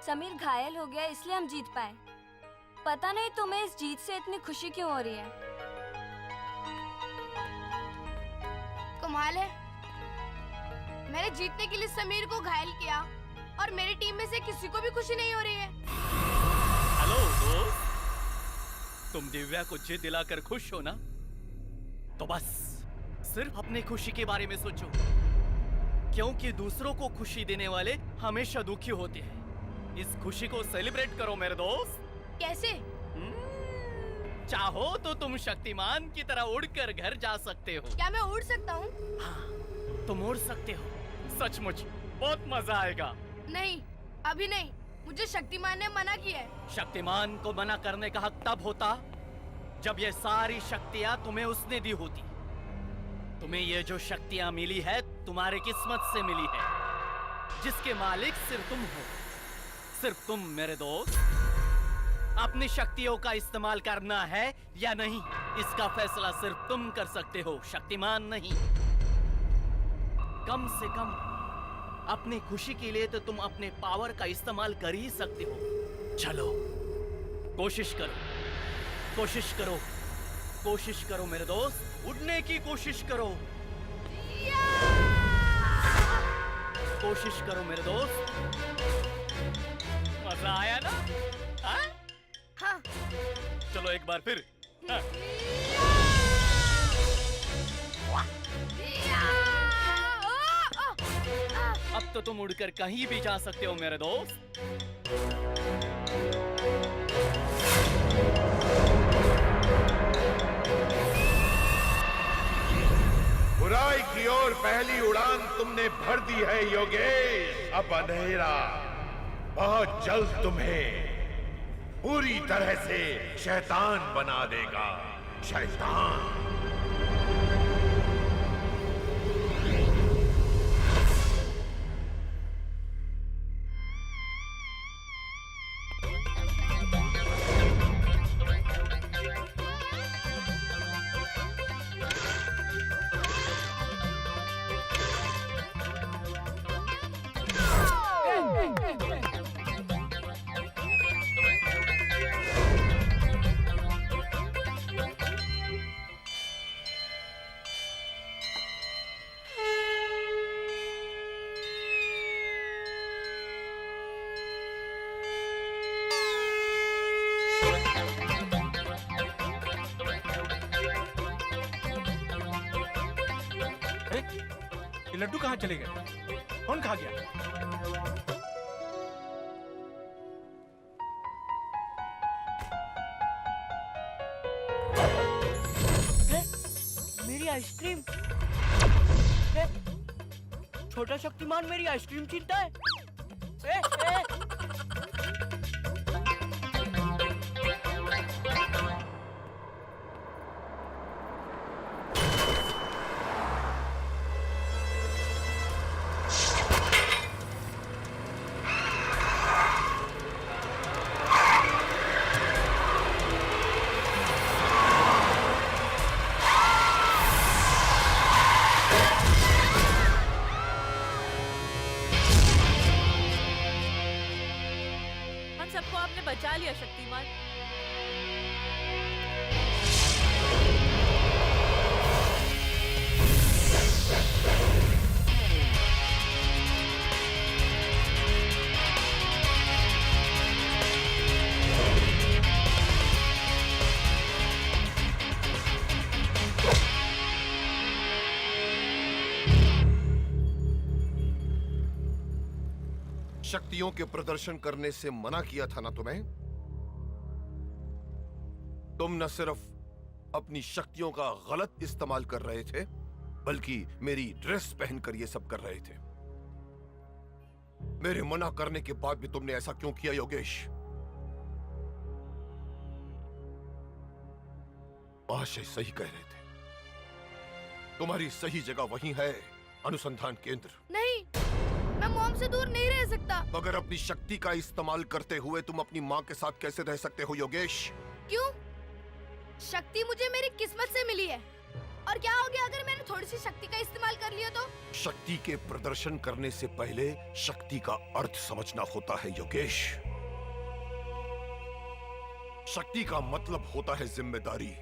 समीर घायल हो गया इसलिए हम जीत पाए। पता नहीं तुम्हें इस जीत से इतनी खुशी क्यों हो रही है। कमाल है, मैंने जीतने के लिए समीर को घायल किया और मेरी टीम में से किसी को भी खुशी नहीं हो रही है। हेलो दोस्त, तुम दिव्या को जीत दिलाकर खुश हो ना? तो बस सिर्फ अपनी खुशी के बारे में सोचो, क्योंकि दूसरों को खुशी देने वाले हमेशा दुखी होते हैं। इस खुशी को सेलिब्रेट करो मेरे दोस्त। कैसे? चाहो तो तुम शक्तिमान की तरह उड़कर घर जा सकते हो। क्या मैं उड़ सकता हूँ? हाँ, तुम उड़ सकते हो। सचमुच बहुत मजा आएगा। नहीं, अभी नहीं। मुझे शक्तिमान ने मना किया है। शक्तिमान को मना करने का हक तब होता जब ये सारी शक्तियाँ तुम्हें उसने दी होती। तुम्हें ये जो शक्तियाँ मिली है तुम्हारी किस्मत से मिली है, जिसके मालिक सिर्फ तुम हो। सिर्फ तुम मेरे दोस्त। अपनी शक्तियों का इस्तेमाल करना है या नहीं, इसका फैसला सिर्फ तुम कर सकते हो, शक्तिमान नहीं। कम से कम अपनी खुशी के लिए तो तुम अपने पावर का इस्तेमाल कर ही सकते हो। चलो कोशिश करो, कोशिश करो, कोशिश करो मेरे दोस्त, उड़ने की कोशिश करो। कोशिश करो मेरे दोस्त। मजा आया ना? हाँ? हाँ। चलो एक बार फिर। हाँ। अब तो तुम उड़कर कहीं भी जा सकते हो मेरे दोस्त। बुराई की ओर पहली उड़ान तुमने भर दी है योगेश। अब अंधेरा बहुत जल्द तुम्हें पूरी तरह से शैतान बना देगा। शैतान। लड्डू कहाँ चले गए? कौन खा गया? मेरी आइसक्रीम। छोटा शक्तिमान मेरी आइसक्रीम छीनता है। सबको आपने बचा लिया शक्तिमान। शक्तियों के प्रदर्शन करने से मना किया था ना तुम्हें? तुम न सिर्फ अपनी शक्तियों का गलत इस्तेमाल कर रहे थे, बल्कि मेरी ड्रेस पहनकर ये सब कर रहे थे। मेरे मना करने के बाद भी तुमने ऐसा क्यों किया योगेश? महाशय सही कह रहे थे, तुम्हारी सही जगह वही है, अनुसंधान केंद्र। नहीं, मैं मॉम से दूर नहीं रह सकता। मगर अपनी शक्ति का इस्तेमाल करते हुए तुम अपनी माँ के साथ कैसे रह सकते हो योगेश? क्यों? शक्ति मुझे मेरी किस्मत से मिली है। और क्या हो गया अगर मैंने थोड़ी सी शक्ति का इस्तेमाल कर लिया तो? शक्ति के प्रदर्शन करने से पहले शक्ति का अर्थ समझना होता है योगेश। शक्ति का मतलब होता है जिम्मेदारी।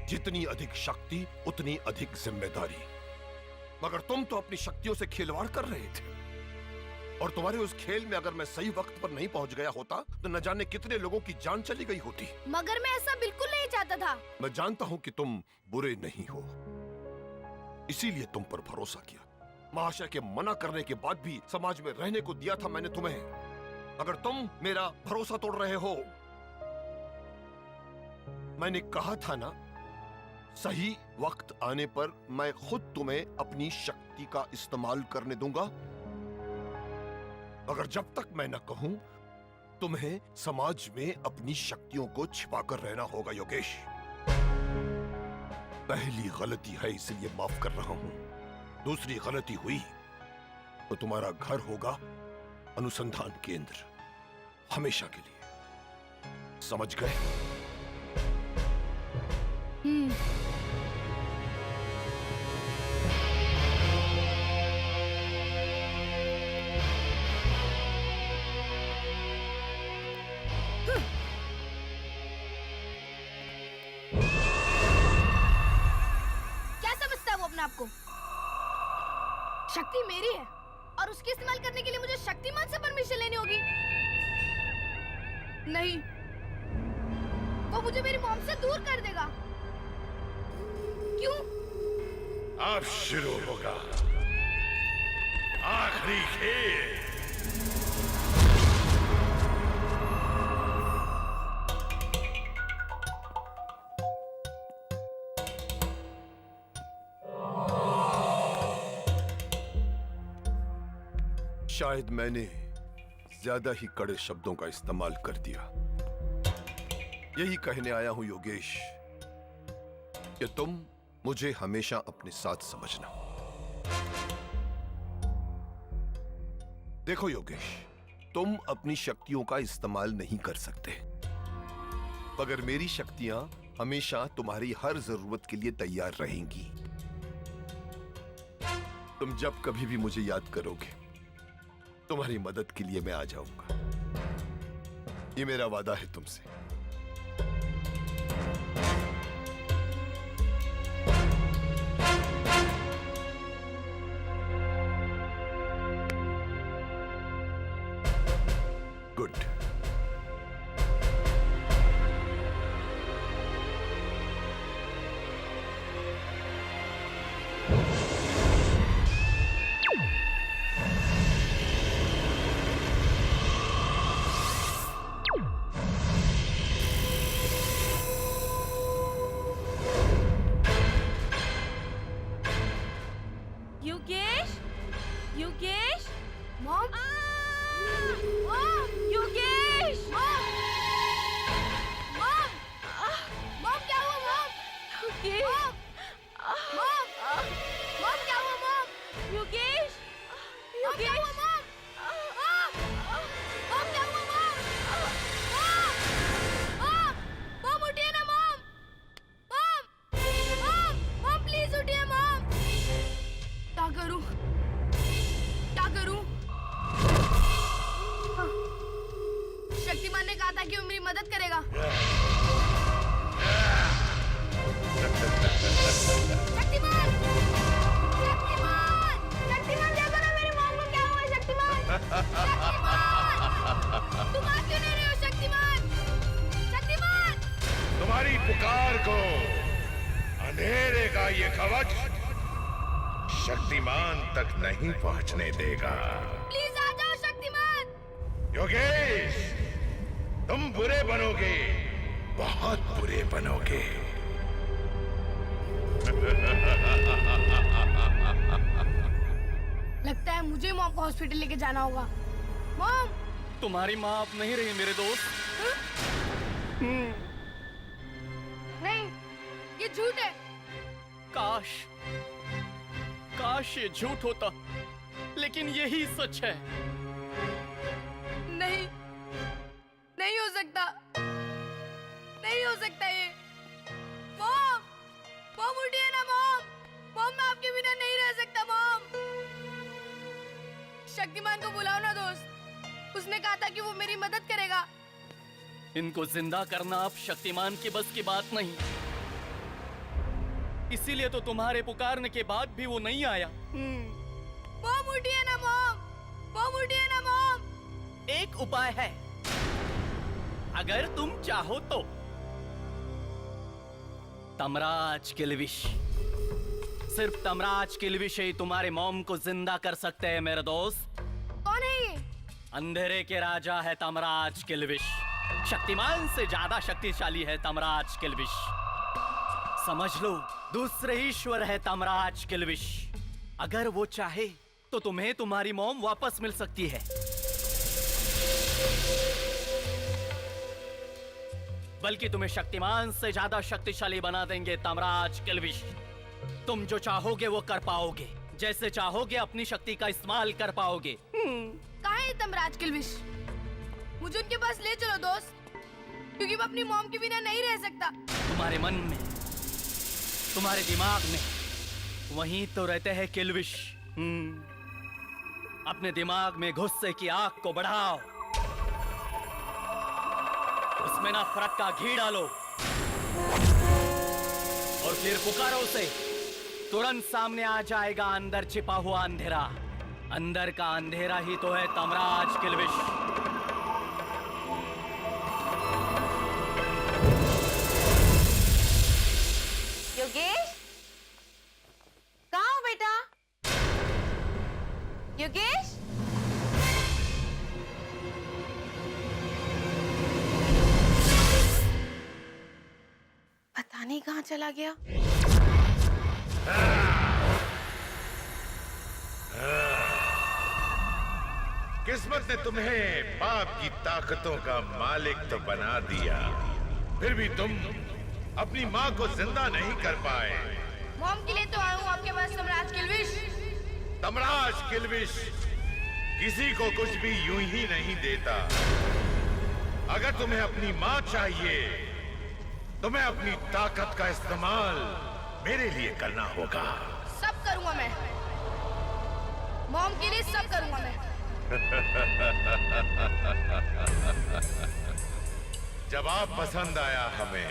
जितनी अधिक शक्ति उतनी अधिक जिम्मेदारी। मगर तुम तो अपनी शक्तियों से खिलवाड़ कर रहे थे, और तुम्हारे उस खेल में अगर मैं सही वक्त पर नहीं पहुंच गया होता तो न जाने कितने लोगों की जान चली गई होती। मगर मैं ऐसा बिल्कुल नहीं चाहता था। मैं जानता हूं कि तुम बुरे नहीं हो, इसीलिए तुम पर भरोसा किया। महाशय के मना करने के बाद भी समाज में रहने को दिया था मैंने तुम्हें। अगर तुम मेरा भरोसा तोड़ रहे हो, मैंने कहा था ना, सही वक्त आने पर मैं खुद तुम्हें अपनी शक्ति का इस्तेमाल करने दूंगा। मगर जब तक मैं न कहूं, तुम्हें समाज में अपनी शक्तियों को छिपाकर रहना होगा योगेश। पहली गलती है इसलिए माफ कर रहा हूं। दूसरी गलती हुई तो तुम्हारा घर होगा अनुसंधान केंद्र, हमेशा के लिए। समझ गए? आपको शक्ति मेरी है और उसकी इस्तेमाल करने के लिए मुझे शक्तिमान से परमिशन लेनी होगी। नहीं, वो मुझे मेरी मॉम से दूर कर देगा। क्यों? अब शुरू होगा आखिरी खेल। शायद मैंने ज्यादा ही कड़े शब्दों का इस्तेमाल कर दिया। यही कहने आया हूं योगेश कि तुम मुझे हमेशा अपने साथ समझना। देखो योगेश, तुम अपनी शक्तियों का इस्तेमाल नहीं कर सकते, मगर मेरी शक्तियां हमेशा तुम्हारी हर जरूरत के लिए तैयार रहेंगी। तुम जब कभी भी मुझे याद करोगे, तुम्हारी मदद के लिए मैं आ जाऊंगा। ये मेरा वादा है तुमसे। Good. Yogesh, mom, Yogesh, mom, mom क्या हुआ मॉम? योगेश, मॉम, मॉम क्या हुआ मॉम? योगेश, मॉम क्या हुआ मॉम? मॉम क्या हुआ मॉम? मॉम उठिए ना मॉम, मॉम प्लीज उठिए मॉम। क्या करूं? शक्तिमान ने कहा था कि वो मेरी मदद करेगा। शक्तिमान! शक्तिमान! शक्तिमान देखो ना मेरी मॉम को क्या हुआ। शक्तिमान! शक्तिमान! तुम आ क्यों नहीं रहे हो शक्तिमान? शक्तिमान! तुम्हारी पुकार को अंधेरे का ये कवच शक्तिमान तक नहीं पहुंचने देगा। प्लीज आ जाओ शक्तिमान। योगेश, तुम बुरे बनोगे, बहुत बुरे बनोगे। लगता है मुझे मॉम मॉम को हॉस्पिटल लेके जाना होगा। मॉम, तुम्हारी माँ अब नहीं रही मेरे दोस्त। नहीं, ये झूठ है। काश ये झूठ होता, लेकिन यही सच है। नहीं, नहीं हो सकता, नहीं हो सकता ये। मॉम, मॉम उठिए ना मॉम। मॉम, मैं आपके बिना नहीं रह सकता मॉम। शक्तिमान को बुलाओ ना दोस्त, उसने कहा था कि वो मेरी मदद करेगा। इनको जिंदा करना अब शक्तिमान की बस की बात नहीं, इसीलिए तो तुम्हारे पुकारने के बाद भी वो नहीं आया। मॉम उठिए ना मॉम, मॉम उठिए ना मॉम। एक उपाय है, अगर तुम चाहो तो। तमराज किल्विश, सिर्फ तमराज किल्विश ही तुम्हारे मॉम को जिंदा कर सकते हैं मेरे दोस्त। कौन है ये? अंधेरे के राजा है तमराज किल्विश, शक्तिमान से ज्यादा शक्तिशाली है तमराज किल्विश। समझ लो, दूसरे ईश्वर है तमराज किल्विश। अगर वो चाहे तो तुम्हें तुम्हारी मॉम वापस मिल सकती है, बल्कि तुम्हें शक्तिमान से ज्यादा शक्तिशाली बना देंगे तमराज किल्विश। तुम जो चाहोगे वो कर पाओगे, जैसे चाहोगे अपनी शक्ति का इस्तेमाल कर पाओगे। कहाँ है तमराज किल्विश? मुझे उनके पास ले चलो दोस्त, क्योंकि मैं अपनी मॉम के बिना नहीं रह सकता। तुम्हारे मन में, तुम्हारे दिमाग में वहीं तो रहते हैं किल्विश। अपने दिमाग में गुस्से की आग को बढ़ाओ, उसमें नफरत का घी डालो और फिर पुकारो उसे। तुरंत सामने आ जाएगा अंदर छिपा हुआ अंधेरा। अंदर का अंधेरा ही तो है तमराज किल्विश। योगेश, कहाँ हो बेटा? योगेश, पता नहीं कहाँ चला गया। किस्मत ने तुम्हें पाप की ताकतों का मालिक तो बना दिया, फिर भी तुम अपनी माँ को जिंदा नहीं कर पाए। मॉम के लिए तो आया हूँ आपके पास तमराज किल्विश। तमराज किल्विश किसी को कुछ भी यूं ही नहीं देता। अगर तुम्हें अपनी माँ चाहिए, तुम्हें अपनी ताकत का इस्तेमाल मेरे लिए करना होगा। सब करूँगा मैं, मॉम के लिए सब करूँगा मैं। जवाब पसंद आया हमें।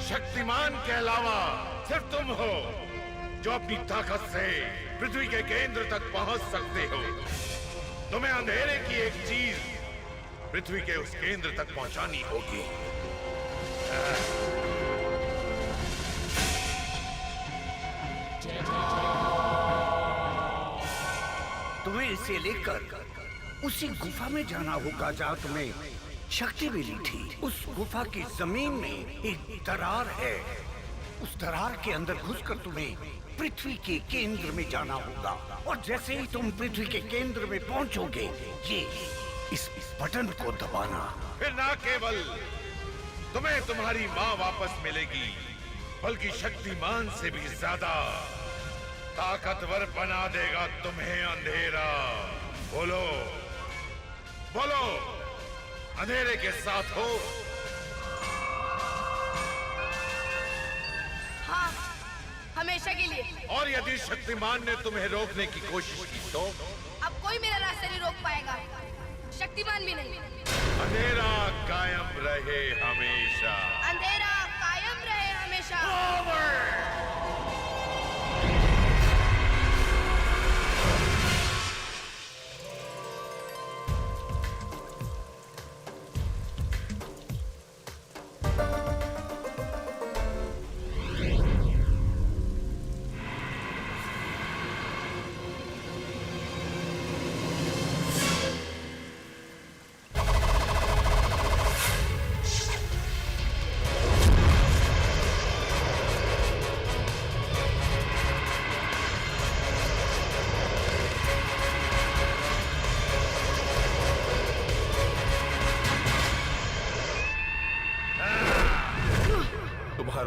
शक्तिमान के अलावा सिर्फ तुम हो जो अपनी ताकत से पृथ्वी के केंद्र तक पहुंच सकते हो। तुम्हें अंधेरे की एक चीज पृथ्वी के उस केंद्र तक पहुंचानी होगी। तुम्हें इसे लेकर उसी गुफा में जाना होगा जहाँ तुम्हें शक्ति मिली थी। उस गुफा की जमीन में एक दरार है। उस दरार के अंदर घुसकर तुम्हें पृथ्वी के केंद्र में जाना होगा, और जैसे ही तुम पृथ्वी के केंद्र में पहुंचोगे, ये इस बटन को दबाना। फिर ना केवल तुम्हें तुम्हारी माँ वापस मिलेगी, बल्कि शक्तिमान से भी ज्यादा ताकतवर बना देगा तुम्हें अंधेरा। बोलो बोलो, अंधेरे के साथ हो? हाँ, हमेशा के लिए। और यदि शक्तिमान ने तुम्हें रोकने की कोशिश की तो? अब कोई मेरा रास्ता नहीं रोक पाएगा, शक्तिमान भी नहीं। अंधेरा कायम रहे हमेशा। अंधेरा कायम रहे हमेशा।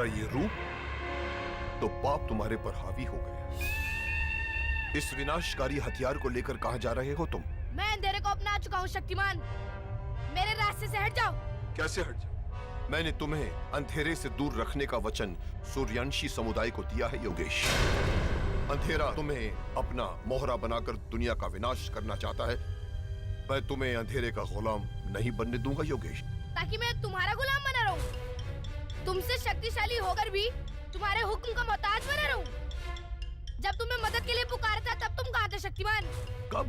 ये रूप तो पाप तुम्हारे पर हावी हो गया। इस विनाशकारी हथियार को लेकर कहां जा रहे हो तुम? मैं अंधेरे को अपना चुका हूँ शक्तिमान, मेरे रास्ते से हट जाओ। कैसे हट जाओ? मैंने तुम्हें अंधेरे से दूर रखने का वचन सूर्यांशी समुदाय को दिया है योगेश। अंधेरा तुम्हें अपना मोहरा बनाकर दुनिया का विनाश करना चाहता है। मैं तुम्हें अंधेरे का गुलाम नहीं बनने दूंगा योगेश। ताकि मैं तुम्हारा गुलाम बना रहूं, तुमसे शक्तिशाली होकर भी तुम्हारे हुक्म का मोहताज बना रहूं। जब तुम्हें मदद के लिए पुकारा था तब तुम कहाँ थे शक्तिमान? कब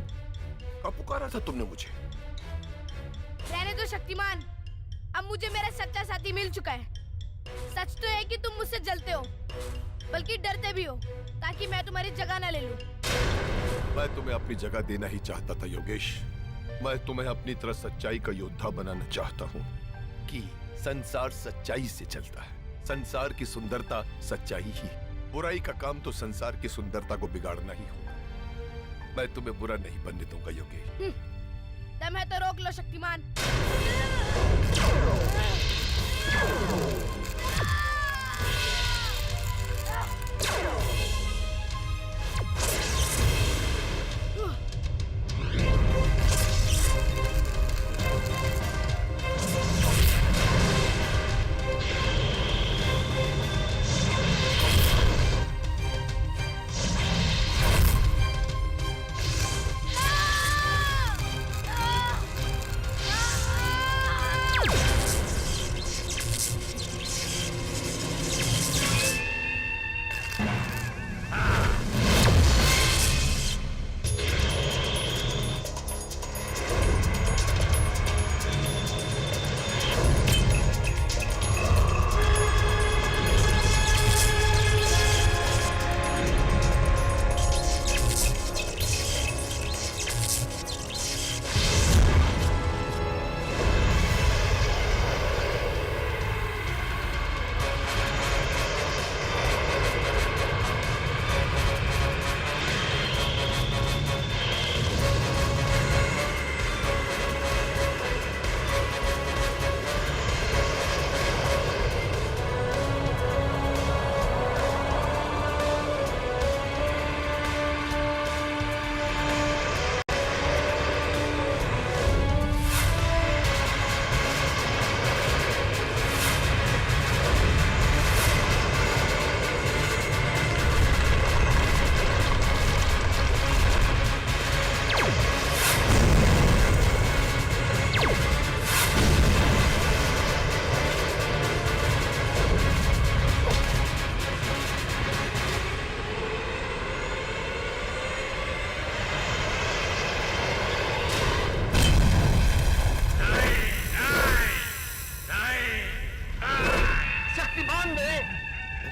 पुकारा था तुमने मुझे? रहने दो शक्तिमान, अब मुझे मेरा सच्चा साथी मिल चुका है। सच तो है कि तुम मुझसे जलते हो, बल्कि डरते भी हो, ताकि मैं तुम्हारी जगह न ले लूं। मैं तुम्हें अपनी जगह देना ही चाहता था योगेश। मैं तुम्हें अपनी तरह सच्चाई का योद्धा बनाना चाहता हूँ कि संसार सच्चाई से चलता है। संसार की सुंदरता सच्चाई ही। बुराई का काम तो संसार की सुंदरता को बिगाड़ना ही होगा। मैं तुम्हें बुरा नहीं बनने दूंगा योगेश। दम है तो रोक लो शक्तिमान।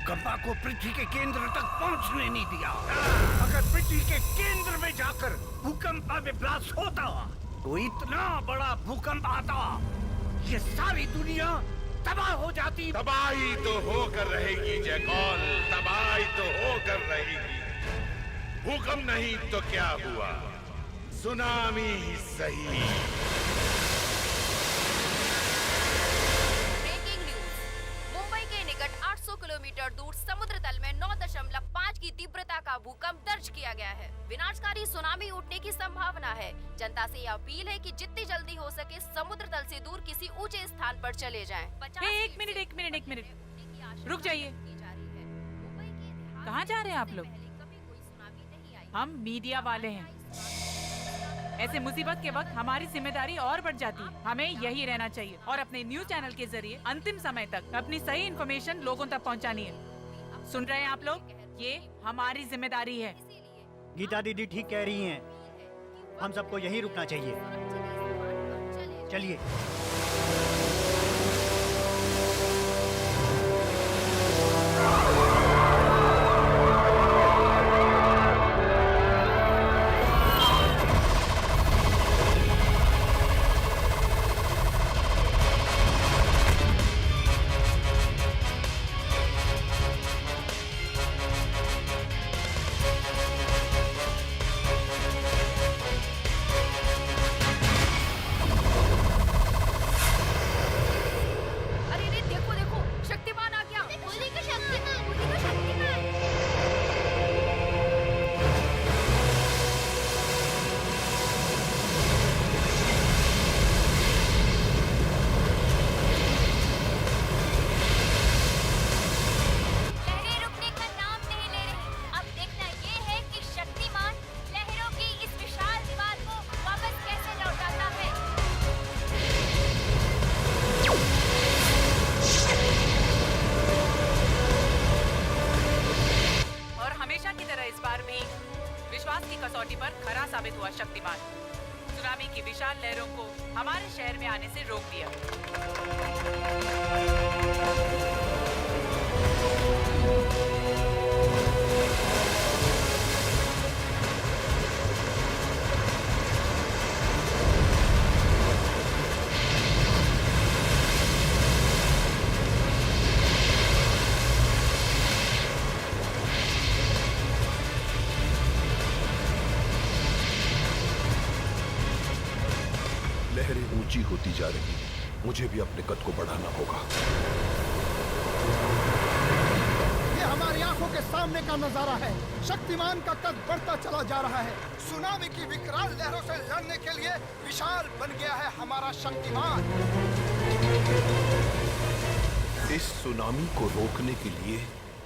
भूकंपा को पृथ्वी के केंद्र तक पहुंचने नहीं दिया। अगर पृथ्वी के केंद्र में जाकर भूकंप में ब्लास्ट होता तो इतना बड़ा भूकंप आता, ये सारी दुनिया तबाह हो जाती। तबाही तो होकर रहेगी जयकौल, तबाही तो होकर रहेगी। भूकंप नहीं तो क्या हुआ, सुनामी ही सही। मुंबई के निकट 800 किलोमीटर दूर समुद्र तल में 9.5 की तीव्रता का भूकंप दर्ज किया गया है। विनाशकारी सुनामी उठने की संभावना है। जनता से यह अपील है कि जितनी जल्दी हो सके समुद्र तल से दूर किसी ऊंचे स्थान पर चले जाएं। एक मिनट रुक जाइए। कहाँ जा रहे हैं आप लोग? हम मीडिया वाले हैं। ऐसे मुसीबत के वक्त हमारी जिम्मेदारी और बढ़ जाती है। हमें यही रहना चाहिए और अपने न्यूज चैनल के जरिए अंतिम समय तक अपनी सही इन्फॉर्मेशन लोगों तक पहुंचानी है। सुन रहे हैं आप लोग? ये हमारी जिम्मेदारी है। गीता दीदी ठीक कह रही हैं। हम सबको यही रुकना चाहिए। चलिए। साबित हुआ शक्तिमान। सुनामी की विशाल लहरों को हमारे शहर में आने से रोक दिया। लहरें ऊंची होती जा रही हैं। मुझे भी अपने कद को बढ़ाना होगा। ये हमारी आंखों के सामने का नजारा है। शक्तिमान का कद बढ़ता चला जा रहा है। सुनामी की विकराल लहरों से लड़ने के लिए विशाल बन गया है हमारा शक्तिमान। इस सुनामी को रोकने के लिए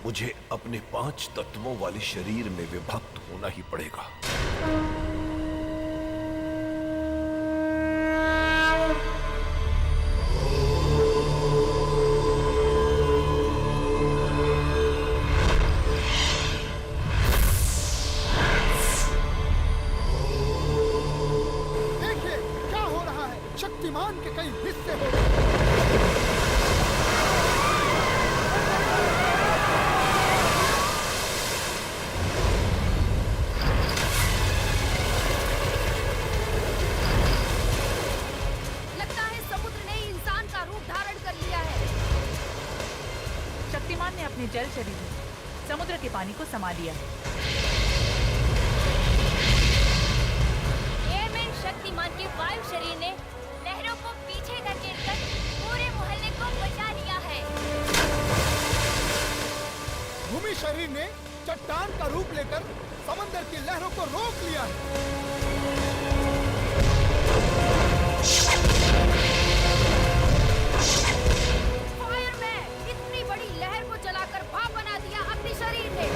मुझे अपने 5 तत्वों वाले शरीर में विभक्त होना ही पड़ेगा। शक्तिमान के कई हिस्से हो गए। लगता है समुद्र ने इंसान का रूप धारण कर लिया है। शक्तिमान ने अपने जल शरीर में समुद्र के पानी को समा लिया। एयरमैन शक्तिमान के वायु शरीर ने लहरों को पीछे धकेलकर पूरे मोहल्ले को बचा लिया है। भूमि शरीर ने चट्टान का रूप लेकर समंदर की लहरों को रोक लिया है। फायरमैन इतनी बड़ी लहर को जलाकर भाप बना दिया अपने शरीर ने।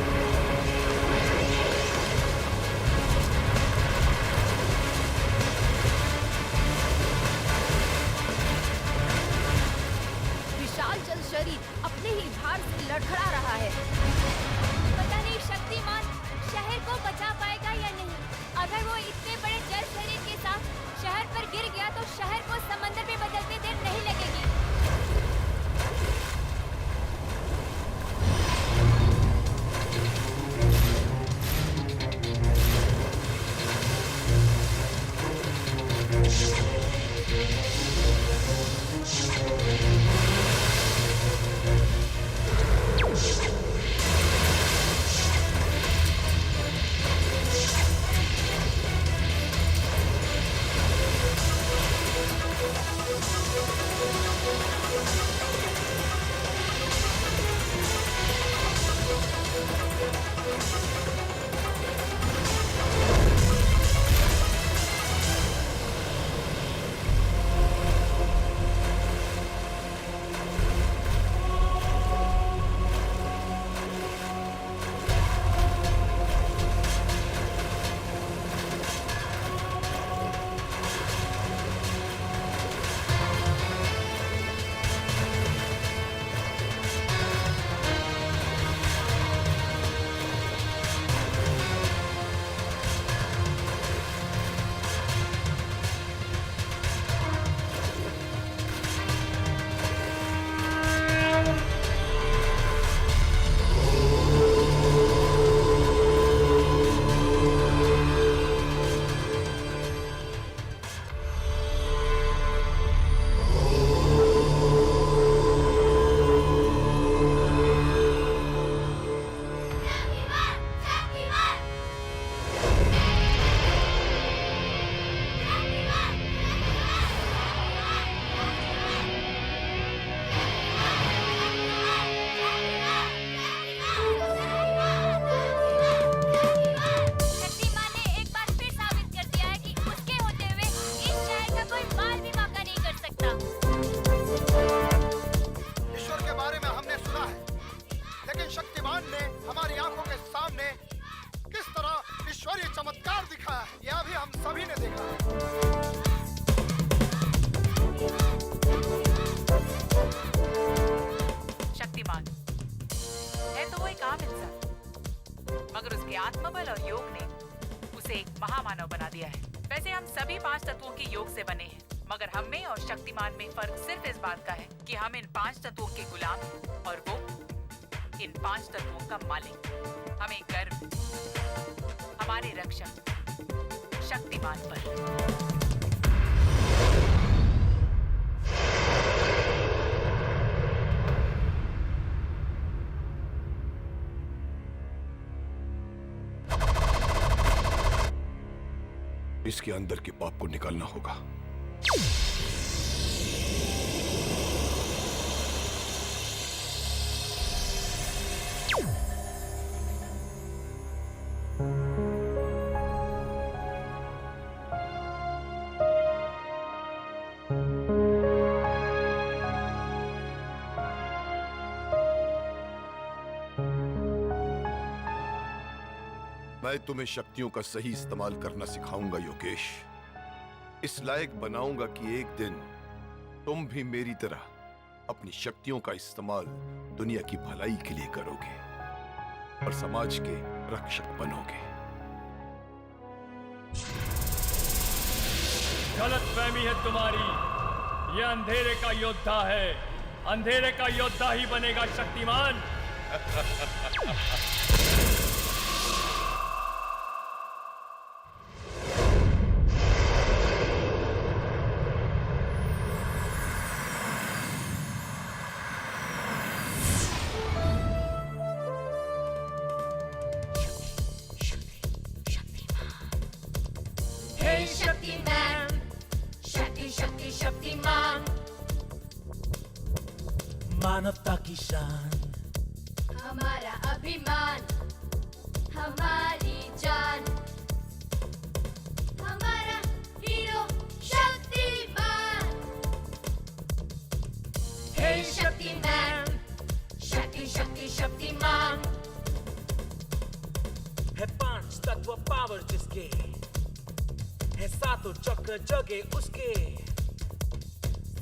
दिया है। वैसे हम सभी 5 तत्वों के योग से बने हैं, मगर हम में और शक्तिमान में फर्क सिर्फ इस बात का है कि हम इन 5 तत्वों के गुलाम और वो इन 5 तत्वों का मालिक। हमें गर्व है हमारे रक्षक शक्तिमान पर। इसके अंदर के पाप को निकालना होगा। मैं तुम्हें शक्तियों का सही इस्तेमाल करना सिखाऊंगा योगेश। इस लायक बनाऊंगा कि एक दिन तुम भी मेरी तरह अपनी शक्तियों का इस्तेमाल दुनिया की भलाई के लिए करोगे और समाज के रक्षक बनोगे। गलतफहमी है तुम्हारी। यह अंधेरे का योद्धा है। अंधेरे का योद्धा ही बनेगा शक्तिमान। Hey शक्तिमान, शक्ति शक्ति शक्तिमान, मानवता की शान, हमारा अभिमान, हमारी जान, हमारा हीरो शक्तिमान। हे शक्तिमान, शक्ति शक्ति शक्तिमान, है 5 तत्व पावर जिसके, है 7 चक्र जगे उसके,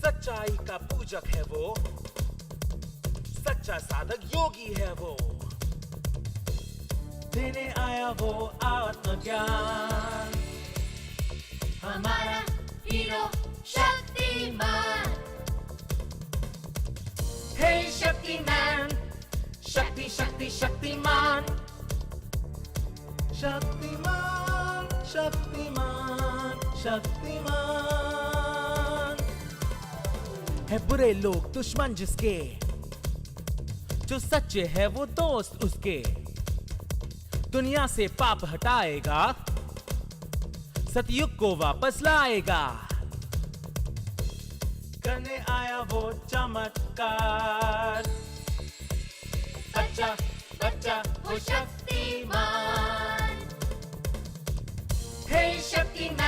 सच्चाई का पूजक है वो, सच्चा साधक योगी है वो, देने आया वो आत्मज्ञान, हमारा हीरो शक्तिमान। हे शक्तिमान, शक्ति शक्ति शक्तिमान, शक्तिमान शक्तिमान शक्तिमान, है बुरे लोग दुश्मन जिसके, जो सच्चे है वो दोस्त उसके, दुनिया से पाप हटाएगा, सतयुग को वापस लाएगा, करने आया वो चमत्कार, बच्चा बच्चा वो शक्तिमान। हे शक्तिमान,